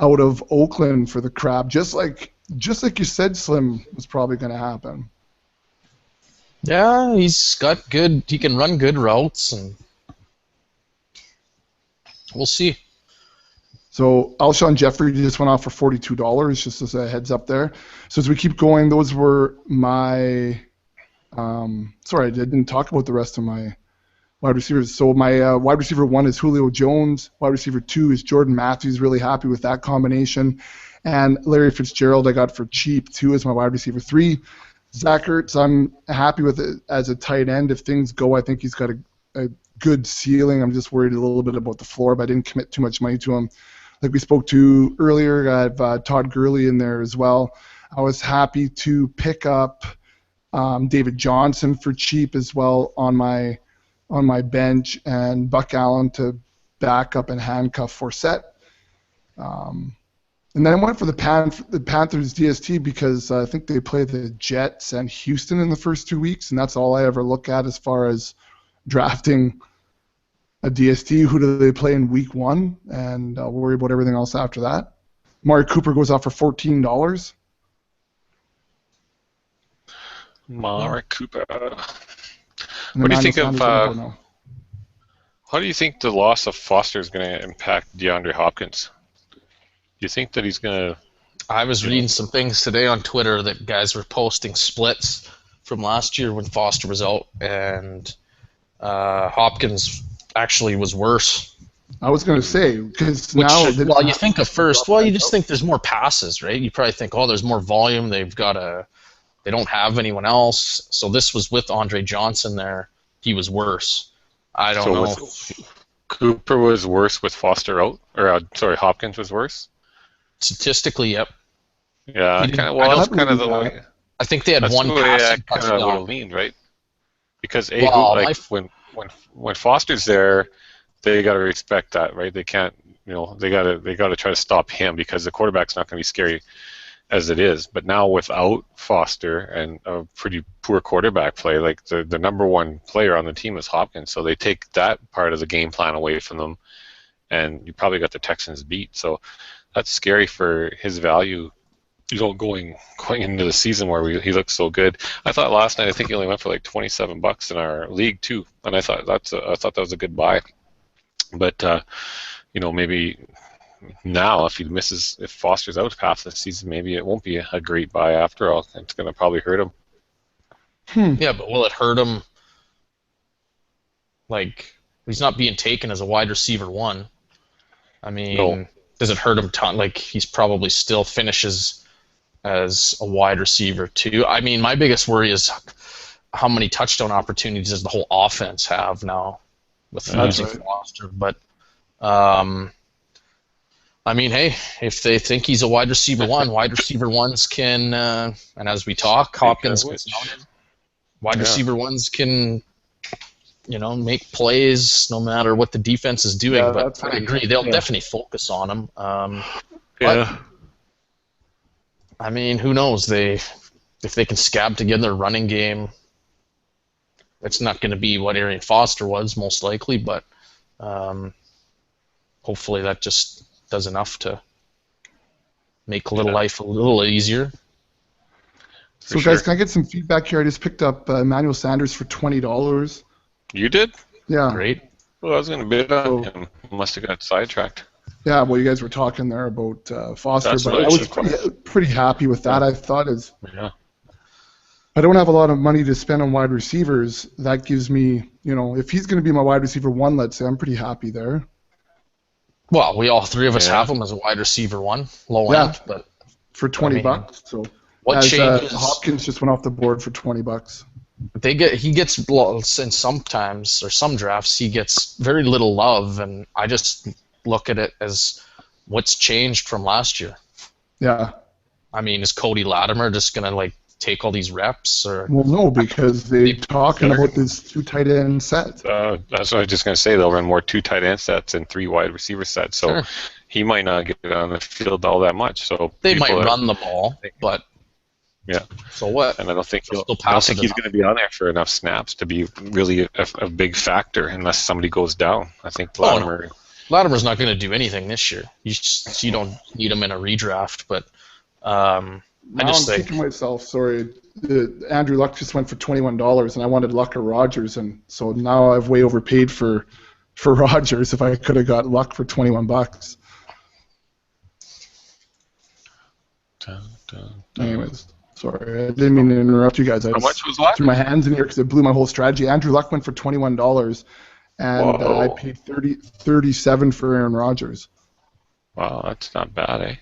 out of Oakland for the Crab, just like you said, Slim, was probably going to happen. Yeah, he's got good. He can run good routes, and we'll see. So Alshon Jeffrey just went off for $42, just as a heads up there. So as we keep going, those were my. Sorry, I didn't talk about the rest of my wide receivers. So my wide receiver 1 is Julio Jones. Wide receiver 2 is Jordan Matthews. Really happy with that combination. And Larry Fitzgerald I got for cheap too as my wide receiver 3. Zach Ertz, I'm happy with it as a tight end. If things go, I think he's got a good ceiling. I'm just worried a little bit about the floor, but I didn't commit too much money to him. Like we spoke to earlier, I have Todd Gurley in there as well. I was happy to pick up David Johnson for cheap as well on my bench, and Buck Allen to back up and handcuff Forsett. And then I went for the Panthers DST because I think they play the Jets and Houston in the first 2 weeks, and that's all I ever look at as far as drafting a DST. Who do they play in week 1? And I'll worry about everything else after that. Amari Cooper goes off for $14. Mark Cooper. What do you think of? How do you think the loss of Foster is going to impact DeAndre Hopkins? Do you think that he's going to? I was reading some things today on Twitter that guys were posting splits from last year when Foster was out, and Hopkins actually was worse. I was going to say, because now... Well, you think of first, well, you just think there's more passes, right? You probably think, oh, there's more volume. They don't have anyone else. So this was with Andre Johnson there. He was worse. I don't know. Cooper was worse with Foster out? Or, Hopkins was worse? Statistically, yep. Yeah, that's kind of the way... I think they had one passing touchdown. Kind of leaned, right? Because when Foster's there, they got to respect that, right? They can't, they got to try to stop him because the quarterback's not going to be scary as it is. But now without Foster and a pretty poor quarterback play, like the number 1 player on the team is Hopkins, so they take that part of the game plan away from them, and you probably got the Texans beat. So that's scary for his value. Going into the season where he looks so good. I thought last night, I think he only went for like $27 in our league too, and I thought that was a good buy. But maybe now if Foster's out half the season, maybe it won't be a great buy after all. It's going to probably hurt him. Yeah, but will it hurt him? Like, he's not being taken as a wide receiver 1. I mean, no. Does it hurt him? Like, he's probably still finishes as a wide receiver 2. I mean, my biggest worry is how many touchdown opportunities does the whole offense have now with losing Foster. But I mean, hey, if they think he's a wide receiver 1, wide receiver 1s can, and as we talk, Hopkins gets noted. Wide receiver 1s can, make plays no matter what the defense is doing. Yeah, but I agree, they'll definitely focus on him. But, I mean, who knows? If they can scab together a running game, it's not going to be what Arian Foster was, most likely, but hopefully that just does enough to make life a little easier. So, guys, can I get some feedback here? I just picked up Emmanuel Sanders for $20. You did? Yeah. Great. Well, I was going to bid on him. Must have got sidetracked. Yeah, well, you guys were talking there about Foster, That's but what I it was is. pretty happy with that. Yeah. I thought Yeah. I don't have a lot of money to spend on wide receivers. That gives me, if he's going to be my wide receiver 1, let's say, I'm pretty happy there. Well, we all three of us have him as a wide receiver 1, low end, but for $20. So what changes? Hopkins just went off the board for $20. He gets and sometimes or some drafts he gets very little love, and I just look at it as what's changed from last year. Yeah. I mean, is Cody Latimer just gonna take all these reps, or? Well, no, because they're talking about this 2 tight end set. That's what I was just going to say. They'll run more 2 tight end sets and 3 wide receiver sets. So he might not get on the field all that much. So they might run the ball, but yeah. So what? And I don't think he's going to be on there for enough snaps to be really a big factor unless somebody goes down. I think Latimer's not going to do anything this year. You don't need him in a redraft, but. I'm kicking myself. Sorry, Andrew Luck just went for $21, and I wanted Luck or Rogers, and so now I've way overpaid for Rogers. If I could have got Luck for $21. Anyways, sorry, I didn't mean to interrupt you guys. How much was Luck? Threw my hands in here because it blew my whole strategy. Andrew Luck went for $21, and I paid $37 for Aaron Rodgers. Wow, that's not bad, eh?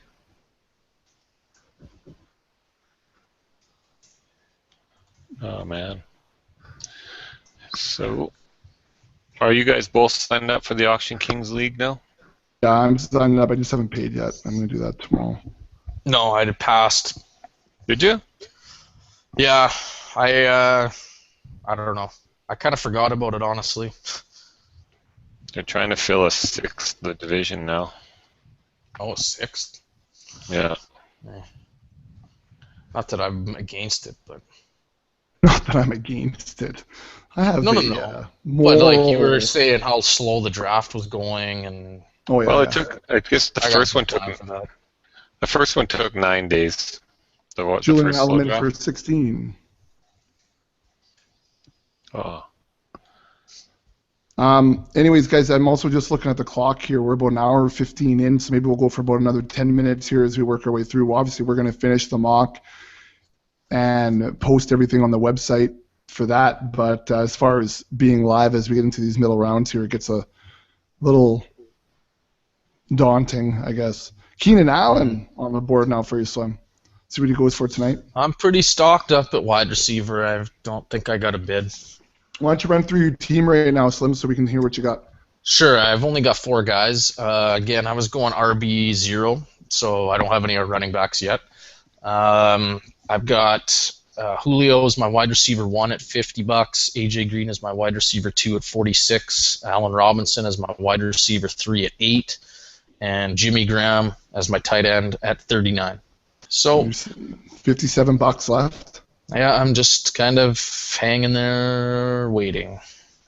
Oh, man. So, are you guys both signed up for the Auction Kings League now? Yeah, I'm signed up. I just haven't paid yet. I'm going to do that tomorrow. No, I'd have passed. Did you? Yeah, I don't know. I kind of forgot about it, honestly. They're trying to fill a 6th the division now. Oh, 6th? Yeah. Not that I'm against it, but... Not that I'm against it. I have no. More... But you were saying how slow the draft was going, and well, it took. I guess the first one took. The first one took 9 days. Julian Edelman for 16. Oh. Anyways, guys, I'm also just looking at the clock here. We're about an hour 15 in, so maybe we'll go for about another 10 minutes here as we work our way through. Obviously, we're going to finish the mock and post everything on the website for that. But as far as being live as we get into these middle rounds here, it gets a little daunting, I guess. Keenan Allen on the board now for you, Slim. See what he goes for tonight. I'm pretty stocked up at wide receiver. I don't think I got a bid. Why don't you run through your team right now, Slim, so we can hear what you got? Sure. I've only got 4 guys. Again, I was going RB0, so I don't have any running backs yet. I've got Julio as my wide receiver 1 at $50. AJ Green as my wide receiver 2 at $46. Allen Robinson as my wide receiver 3 at $8. And Jimmy Graham as my tight end at $39. So $57 left. Yeah, I'm just kind of hanging there waiting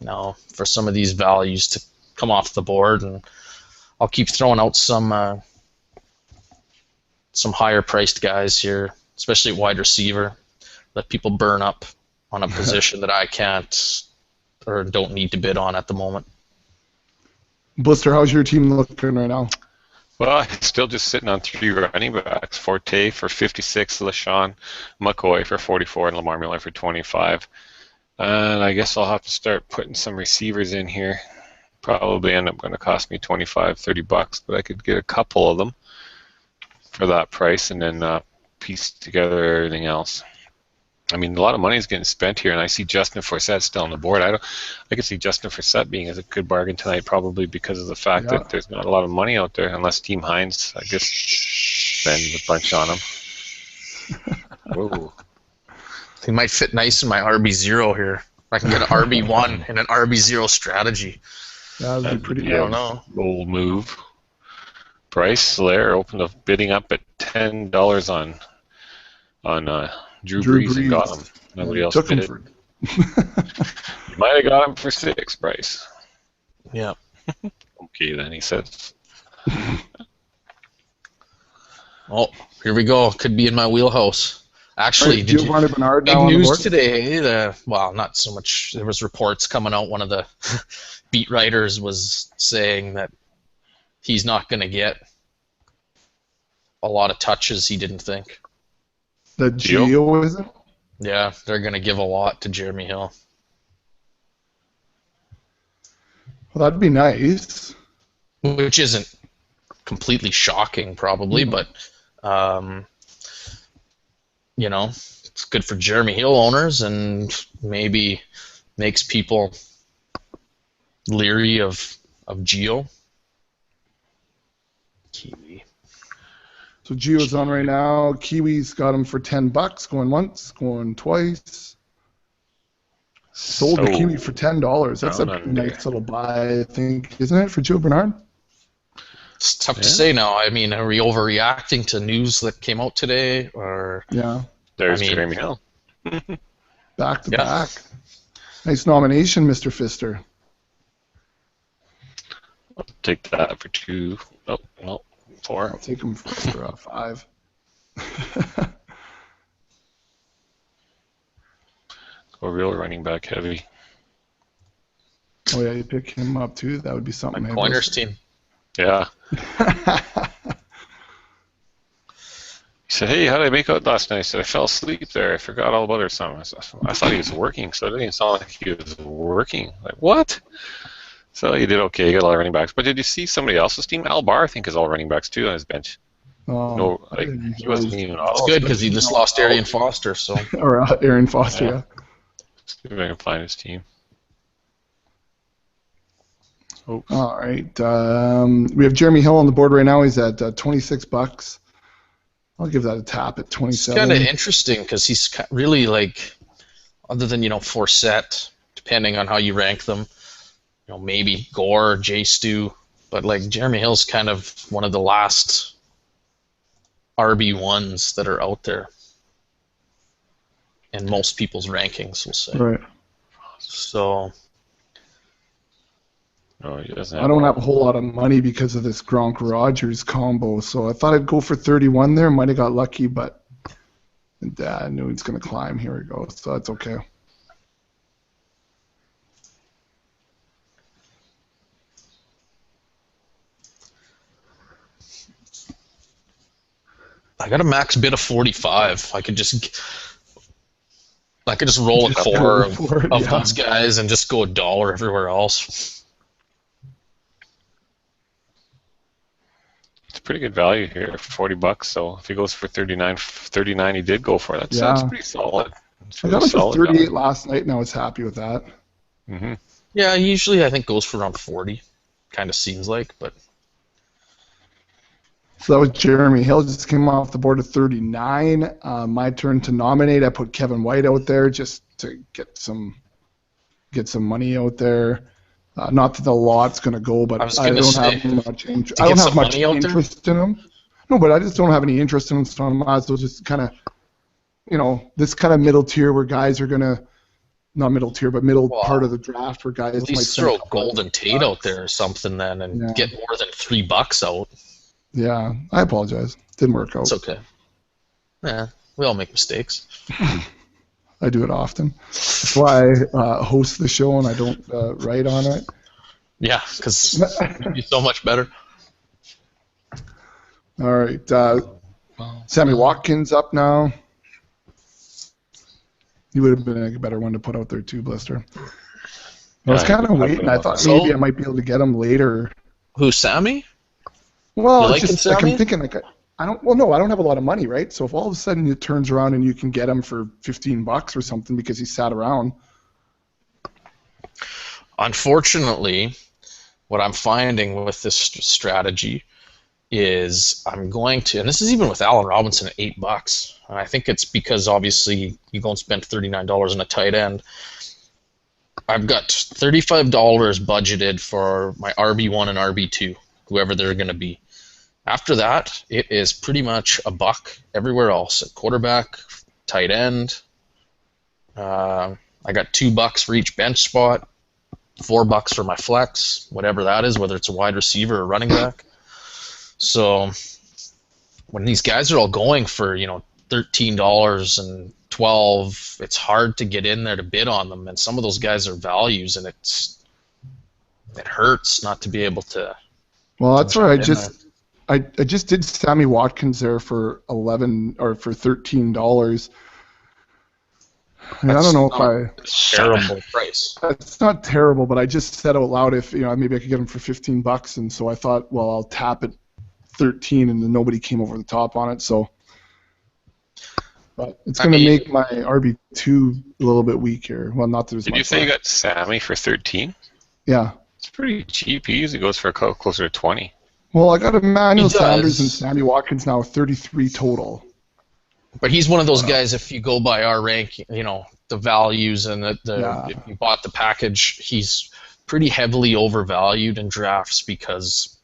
now for some of these values to come off the board, and I'll keep throwing out some higher priced guys here, especially wide receiver. Let people burn up on a position that I can't or don't need to bid on at the moment. Blister, how's your team looking right now? Well, it's still just sitting on 3 running backs. Forte for 56, LaShawn McCoy for 44, and Lamar Miller for 25. And I guess I'll have to start putting some receivers in here. Probably end up going to cost me $25-30, but I could get a couple of them for that price and then piece together everything else. I mean, a lot of money is getting spent here, and I see Justin Forsett still on the board. I could see Justin Forsett being a good bargain tonight, probably because of the fact that there's not a lot of money out there, unless Team Hines, I guess, spends a bunch on him. Whoa. He might fit nice in my RB0 here. I can get an RB1 and an RB0 strategy. That would be pretty. I don't know. Bold move. Price Slayer opened up bidding up at $10 on Drew Brees and got him. Nobody else took bid him it. You might have got him for 6, Bryce. Yeah. Okay, then he says. Oh, here we go. Could be in my wheelhouse. Actually, Right, did you? Giovanni Bernard Big now on the news board? today. Well, not so much. There was reports coming out. One of the beat writers was saying that he's not going to get a lot of touches. He didn't think. The Gio, is it? Yeah, they're going to give a lot to Jeremy Hill. Well, that'd be nice. Which isn't completely shocking, probably, but you know, it's good for Jeremy Hill owners and maybe makes people leery of Gio. Kiwi. So Gio's on right now. Kiwi's got him for $10, going once, going twice. Sold the Kiwi for $10. That's a nice little buy, I think, isn't it, for Gio Bernard? It's tough to say now. I mean, are we overreacting to news that came out today, or there's Jeremy Hill. Back to back. Nice nomination, Mr. Pfister. I'll take that for 2. Oh, well, 4. I'll take him for 5. Go real running back heavy. Oh yeah, you pick him up too. That would be something. My Pointers team. Yeah. He said, "Hey, how did I make out last night?" I said, "I fell asleep there. I forgot all about it or something." I thought he was working, so it didn't sound like he was working. Like, what? So he did okay. He got a lot of running backs. But did you see somebody else's team? Al Barr, I think, is all running backs too on his bench. No, like, he wasn't even off. It's good because he just lost Arian Foster. So or Arian Foster, yeah. See if I can find his team. Oh. All right. We have Jeremy Hill on the board right now. He's at $26. I'll give that a tap at 27. It's kind of interesting because he's really like, other than Forsett, depending on how you rank them, maybe Gore, J. Stu, but like Jeremy Hill's kind of one of the last RB1s that are out there in most people's rankings, we'll say. Right. So. No, he doesn't. I don't have a whole lot of money because of this Gronk Rogers combo, so I thought I'd go for 31 there. Might have got lucky, but I knew he's going to climb. Here we go, so that's okay. I got a max bid of 45. I could just roll a core of these guys and just go $1 everywhere else. It's pretty good value here, $40. So if he goes for 39, he did go for it. That's pretty solid. I got him for 38 last night, and I was happy with that. Mm-hmm. Yeah, usually I think goes for around 40. Kind of seems like, but. So that was Jeremy Hill. Just came off the board at 39. My turn to nominate. I put Kevin White out there just to get some money out there. Not that the lot's going to go, but I don't have much interest. I don't have much interest in him. No, but I just don't have any interest in him, so I might as well just kind of, this kind of middle tier where guys are going to, not middle tier, but middle part of the draft where guys at least throw Golden Tate out there or something then and get more than $3 out. Yeah, I apologize. Didn't work out. It's okay. Yeah, we all make mistakes. I do it often. That's why I host the show and I don't write on it. Yeah, because it'd be so much better. All right. Sammy Watkins up now. He would have been a better one to put out there too, Blister. I was kind of waiting. I thought maybe I might be able to get him later. Who, Sammy? Well, it's just like I'm thinking I don't have a lot of money, right? So if all of a sudden it turns around and you can get him for $15 or something because he sat around. Unfortunately, what I'm finding with this strategy is I'm going to, and this is even with Allen Robinson at $8, and I think it's because obviously you go and spend $39 on a tight end. I've got $35 budgeted for my RB1 and RB2, whoever they're going to be. After that, it is pretty much $1 everywhere else. At quarterback, tight end. I got $2 for each bench spot, $4 for my flex, whatever that is, whether it's a wide receiver or running back. So when these guys are all going for $13 and 12, it's hard to get in there to bid on them, and some of those guys are values, and it hurts not to be able to. Well, that's where jump in I just did Sammy Watkins there for $13. I mean, I don't know if terrible price. it's not terrible, but I just said out loud if maybe I could get him for $15, and so I thought, well, I'll tap it 13, and then nobody came over the top on it, so. But it's going to make my RB2 a little bit weak here. Well, not that it's. Did you say you got Sammy for 13? Yeah. It's pretty cheap. He usually goes for closer to 20. Well, I got Emmanuel Sanders and Sammy Watkins now, 33 total. But he's one of those guys, if you go by our rank, the values and if you bought the package, he's pretty heavily overvalued in drafts because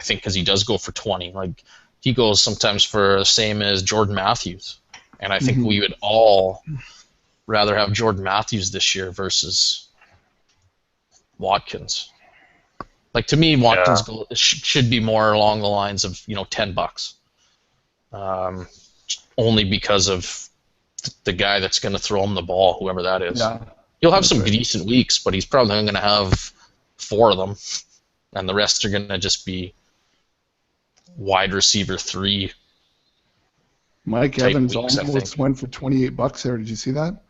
he does go for 20. Like, he goes sometimes for the same as Jordan Matthews. And I think we would all rather have Jordan Matthews this year versus Watkins. Like, to me, Watkins should be more along the lines of $10, only because of the guy that's going to throw him the ball, whoever that is. Yeah. He'll have some decent weeks, but he's probably going to have 4 of them, and the rest are going to just be wide receiver 3. Mike Evans almost went for $28 there. Did you see that?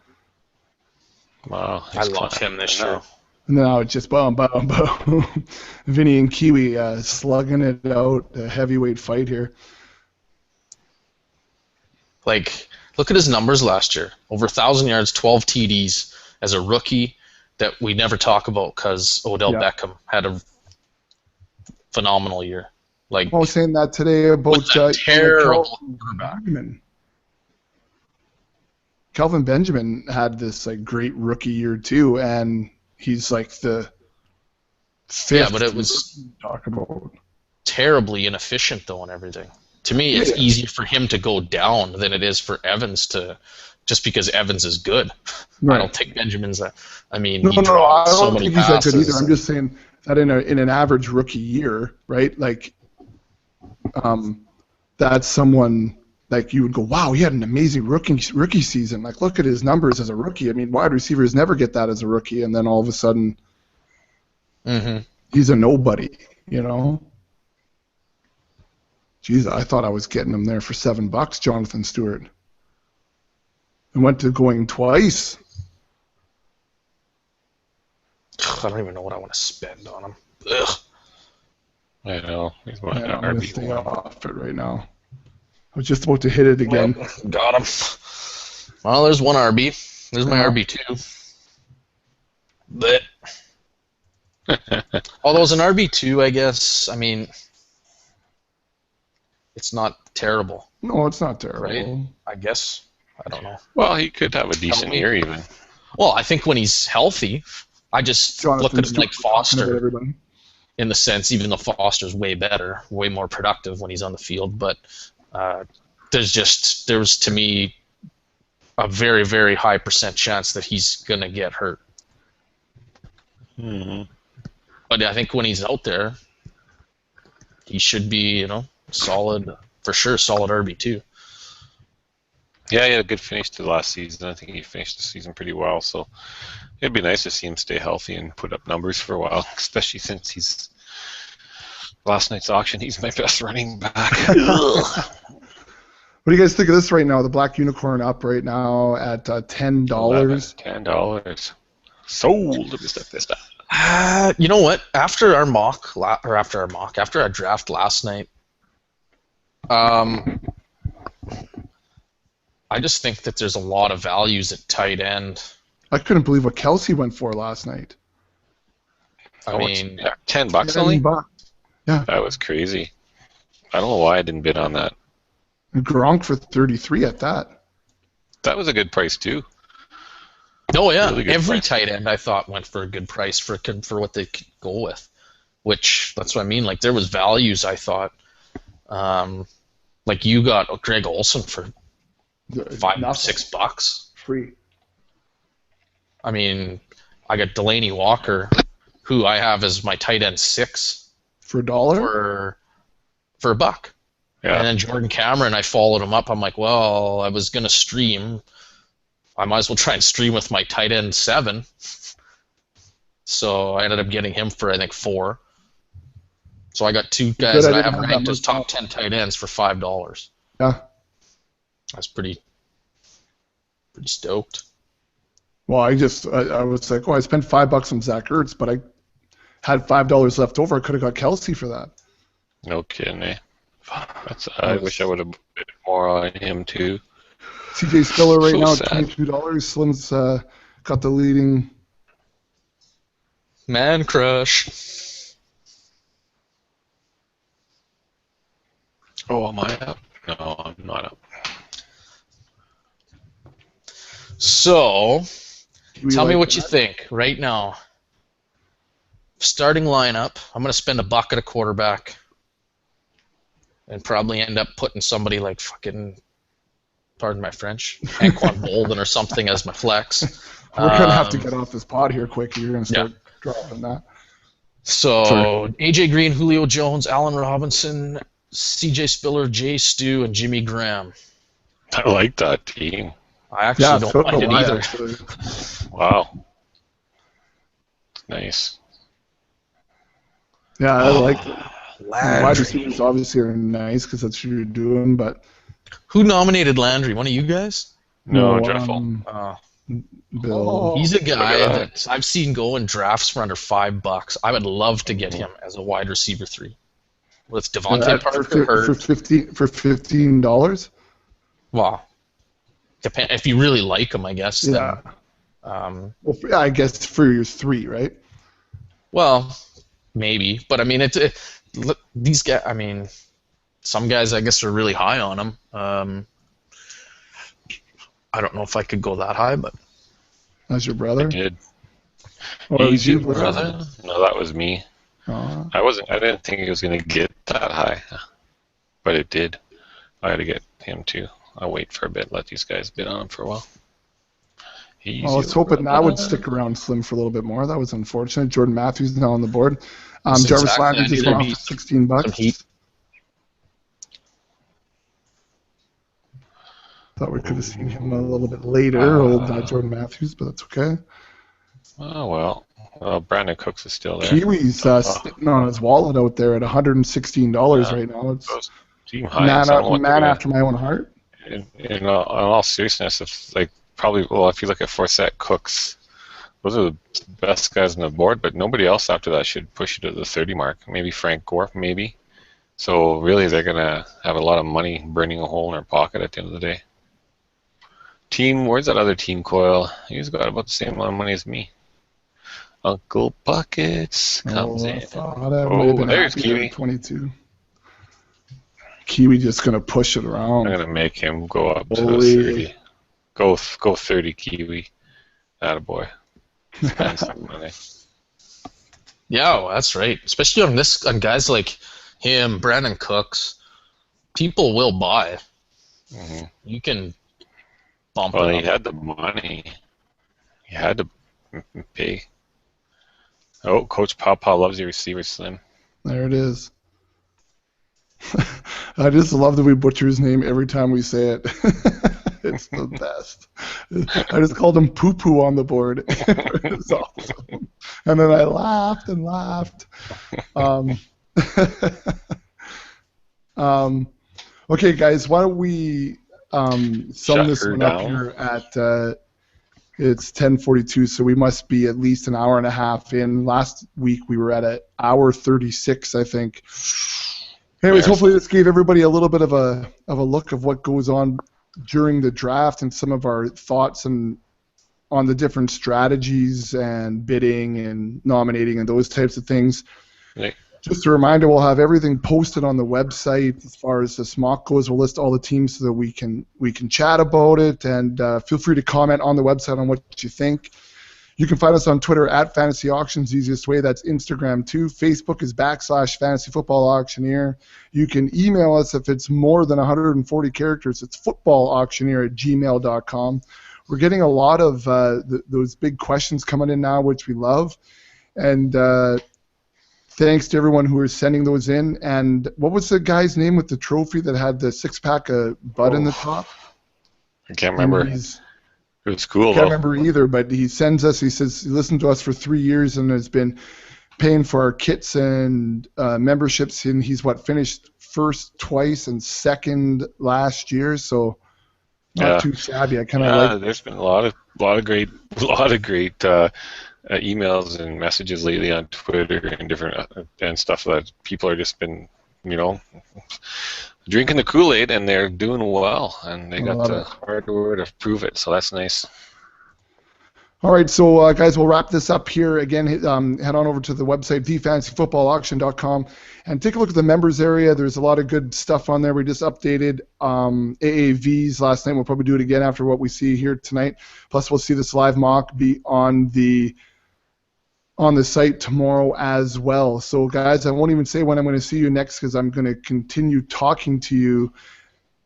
Wow. I love him this year. No, it's just boom. Vinny and Kiwi slugging it out, a heavyweight fight here. Like, look at his numbers last year. Over 1,000 yards, 12 TDs as a rookie that we never talk about because Odell Beckham had a phenomenal year. Like, I was saying that today about terrible Kelvin Benjamin had this great rookie year too, and he's like the 5th. Yeah, but it was talk about terribly inefficient though and everything. To me, it's easier for him to go down than it is for Evans to, just because Evans is good. Right. I don't think Benjamin's that. I mean, he dropped so many passes. I don't think he's that good either. I'm just saying that in an average rookie year, right? Like, that's someone like you would go, wow, he had an amazing rookie season. Like, look at his numbers as a rookie. I mean, wide receivers never get that as a rookie, and then all of a sudden, he's a nobody. Jeez, I thought I was getting him there for $7, Jonathan Stewart. I went to going twice. I don't even know what I want to spend on him. Ugh. I know. I'm going to stay off it right now. I was just about to hit it again. Well, got him. Well, there's one RB. There's my RB2. But although it's an RB2, I guess, I mean, it's not terrible. No, it's not terrible. Right? I guess. I don't know. Well, he could have a decent year even. Well, I think when he's healthy, I just look at him like Foster. In the sense, even though Foster's way better, way more productive when he's on the field, but there's to me a very, very high % chance that he's gonna get hurt. But I think when he's out there, he should be, solid for sure, solid RB2. Yeah, he had a good finish to the last season. I think he finished the season pretty well, so it'd be nice to see him stay healthy and put up numbers for a while, especially since he's last night's auction. He's my best running back. What do you guys think of this right now? The Black Unicorn up right now at $10. $10. Sold. You know what? After our draft last night, I just think that there's a lot of values at tight end. I couldn't believe what Kelsey went for last night. I mean, $10 only? $10. Yeah. That was crazy. I don't know why I didn't bid on that. Gronk for 33 at that. That was a good price too. Oh yeah, really every tight end I thought went for a good price for what they could go with. Which that's what I mean. Like there was values I thought. Like you got Greg Olsen for $5-6 free. I mean, I got Delaney Walker, who I have as my tight end 6 for $1 for $1. Yeah. And then Jordan Cameron, I followed him up. I'm like, well, I was going to stream. I might as well try and stream with my tight end 7. So I ended up getting him for, I think, 4. So I got 2 guys that I have ranked as top 10 tight ends for $5. Yeah. That's pretty stoked. Well, I was like, I spent $5 on Zach Ertz, but I had $5 left over. I could have got Kelsey for that. No kidding, eh? I wish I would have bid more on him too. CJ Spiller right So now sad. at $22. Slim's got the leading. Man crush. Oh, am I up? No, I'm not up. So, tell me like what you that? think right now. Starting lineup, I'm going to spend $1 a quarterback and probably end up putting somebody like fucking, pardon my French, Anquan Bolden or something as my flex. We're going to have to get off this pod here quick. You're going to start dropping that. So, Sorry. AJ Green, Julio Jones, Allen Robinson, CJ Spiller, Jay Stu, and Jimmy Graham. I like that team. I actually don't like it either. Actually. Wow. Nice. Yeah, I like it. Landry. Wide receivers obviously are nice because that's what you're doing, but Who nominated Landry? One of you guys? No, Jeffel. Bill. He's a guy Look at that I've seen go in drafts for under $5. I would love to get him as a wide receiver 3. With Devontae Parker for $15. Wow. If you really like him, I guess. Yeah. Then, Well, I guess for your 3, right? well, maybe. But I mean, look, these guys. I mean, some guys I guess are really high on him. I don't know if I could go that high, but That's your I brother. did. Oh, it was He's you, your brother? No, that was me. Oh. I didn't think it was going to get that high, but it did. I had to get him too. I'll wait for a bit, let these guys bid on him for a while. I was hoping that would stick around Slim for a little bit more. That was unfortunate. Jordan Matthews now on the board. That's Jarvis exactly. Landry I just knew went there'd off for be $16. some heat. Thought we could have seen him a little bit later, old Jordan Matthews, but that's okay. Oh, well. Brandon Cooks is still there. Kiwi's sitting on his wallet out there at $116 right now. It's Team high. man after my own heart. In all seriousness, if if you look at Forsett, Cooks, those are the best guys on the board, but nobody else after that should push you to the 30 mark. Maybe Frank Gore, maybe. So really, they're gonna have a lot of money burning a hole in their pocket at the end of the day. Team, where's that other team, Coyle? He's got about the same amount of money as me. Uncle Buckets comes in. There's Kiwi. 22. Kiwi just gonna push it around. I'm gonna make him go up to 30. Go 30, Kiwi. Attaboy. Spend some money. Yeah, well, that's right. Especially on guys like him, Brandon Cooks. People will buy. Mm-hmm. You can bump Well, it he up. had the money. He had to pay. Oh, Coach Pawpaw loves your receiver, Slim. There it is. I just love that we butcher his name every time we say it. It's the best. I just called him Poo Poo on the board. It's awesome. And then I laughed and laughed. Okay, guys, why don't we sum this one up here at it's 10:42, so we must be at least an hour and a half in. Last week we were at an hour 36, I think. Anyways, hopefully this gave everybody a little bit of a look of what goes on during the draft and some of our thoughts on the different strategies and bidding and nominating and those types of things. Right. Just a reminder, we'll have everything posted on the website as far as the smock goes. We'll list all the teams so that we can chat about it, and feel free to comment on the website on what you think. You can find us on Twitter at Fantasy Auctions, easiest way. That's Instagram too. Facebook is /Fantasy Football Auctioneer. You can email us if it's more than 140 characters. It's footballauctioneer@gmail.com. We're getting a lot of those big questions coming in now, which we love. And thanks to everyone who is sending those in. And what was the guy's name with the trophy that had the 6-pack of Bud in the top? I can't remember. It was cool, I can't remember either, but he sends us, he says he listened to us for 3 years and has been paying for our kits and memberships, and he's finished first twice and second last year, so not too shabby. I kind of like. There's been a lot of great emails and messages lately on Twitter and different and stuff that people are just been drinking the Kool-Aid and they're doing well and they got the hardware to prove it, so that's nice. All right, so guys, we'll wrap this up here. Again, head on over to the website, thefantasyfootballauction.com, and take a look at the members area. There's a lot of good stuff on there. We just updated AAVs last night. We'll probably do it again after what we see here tonight. Plus, we'll see this live mock be on the site tomorrow as well. So, guys, I won't even say when I'm going to see you next because I'm going to continue talking to you.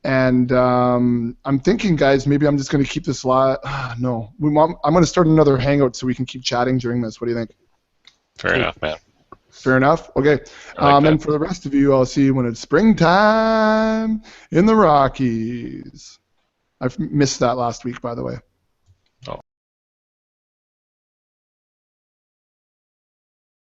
And I'm thinking, guys, maybe I'm just going to keep this live. No, I'm going to start another hangout so we can keep chatting during this. What do you think? Fair enough, man. Fair enough? Okay. And for the rest of you, I'll see you when it's springtime in the Rockies. I've missed that last week, by the way.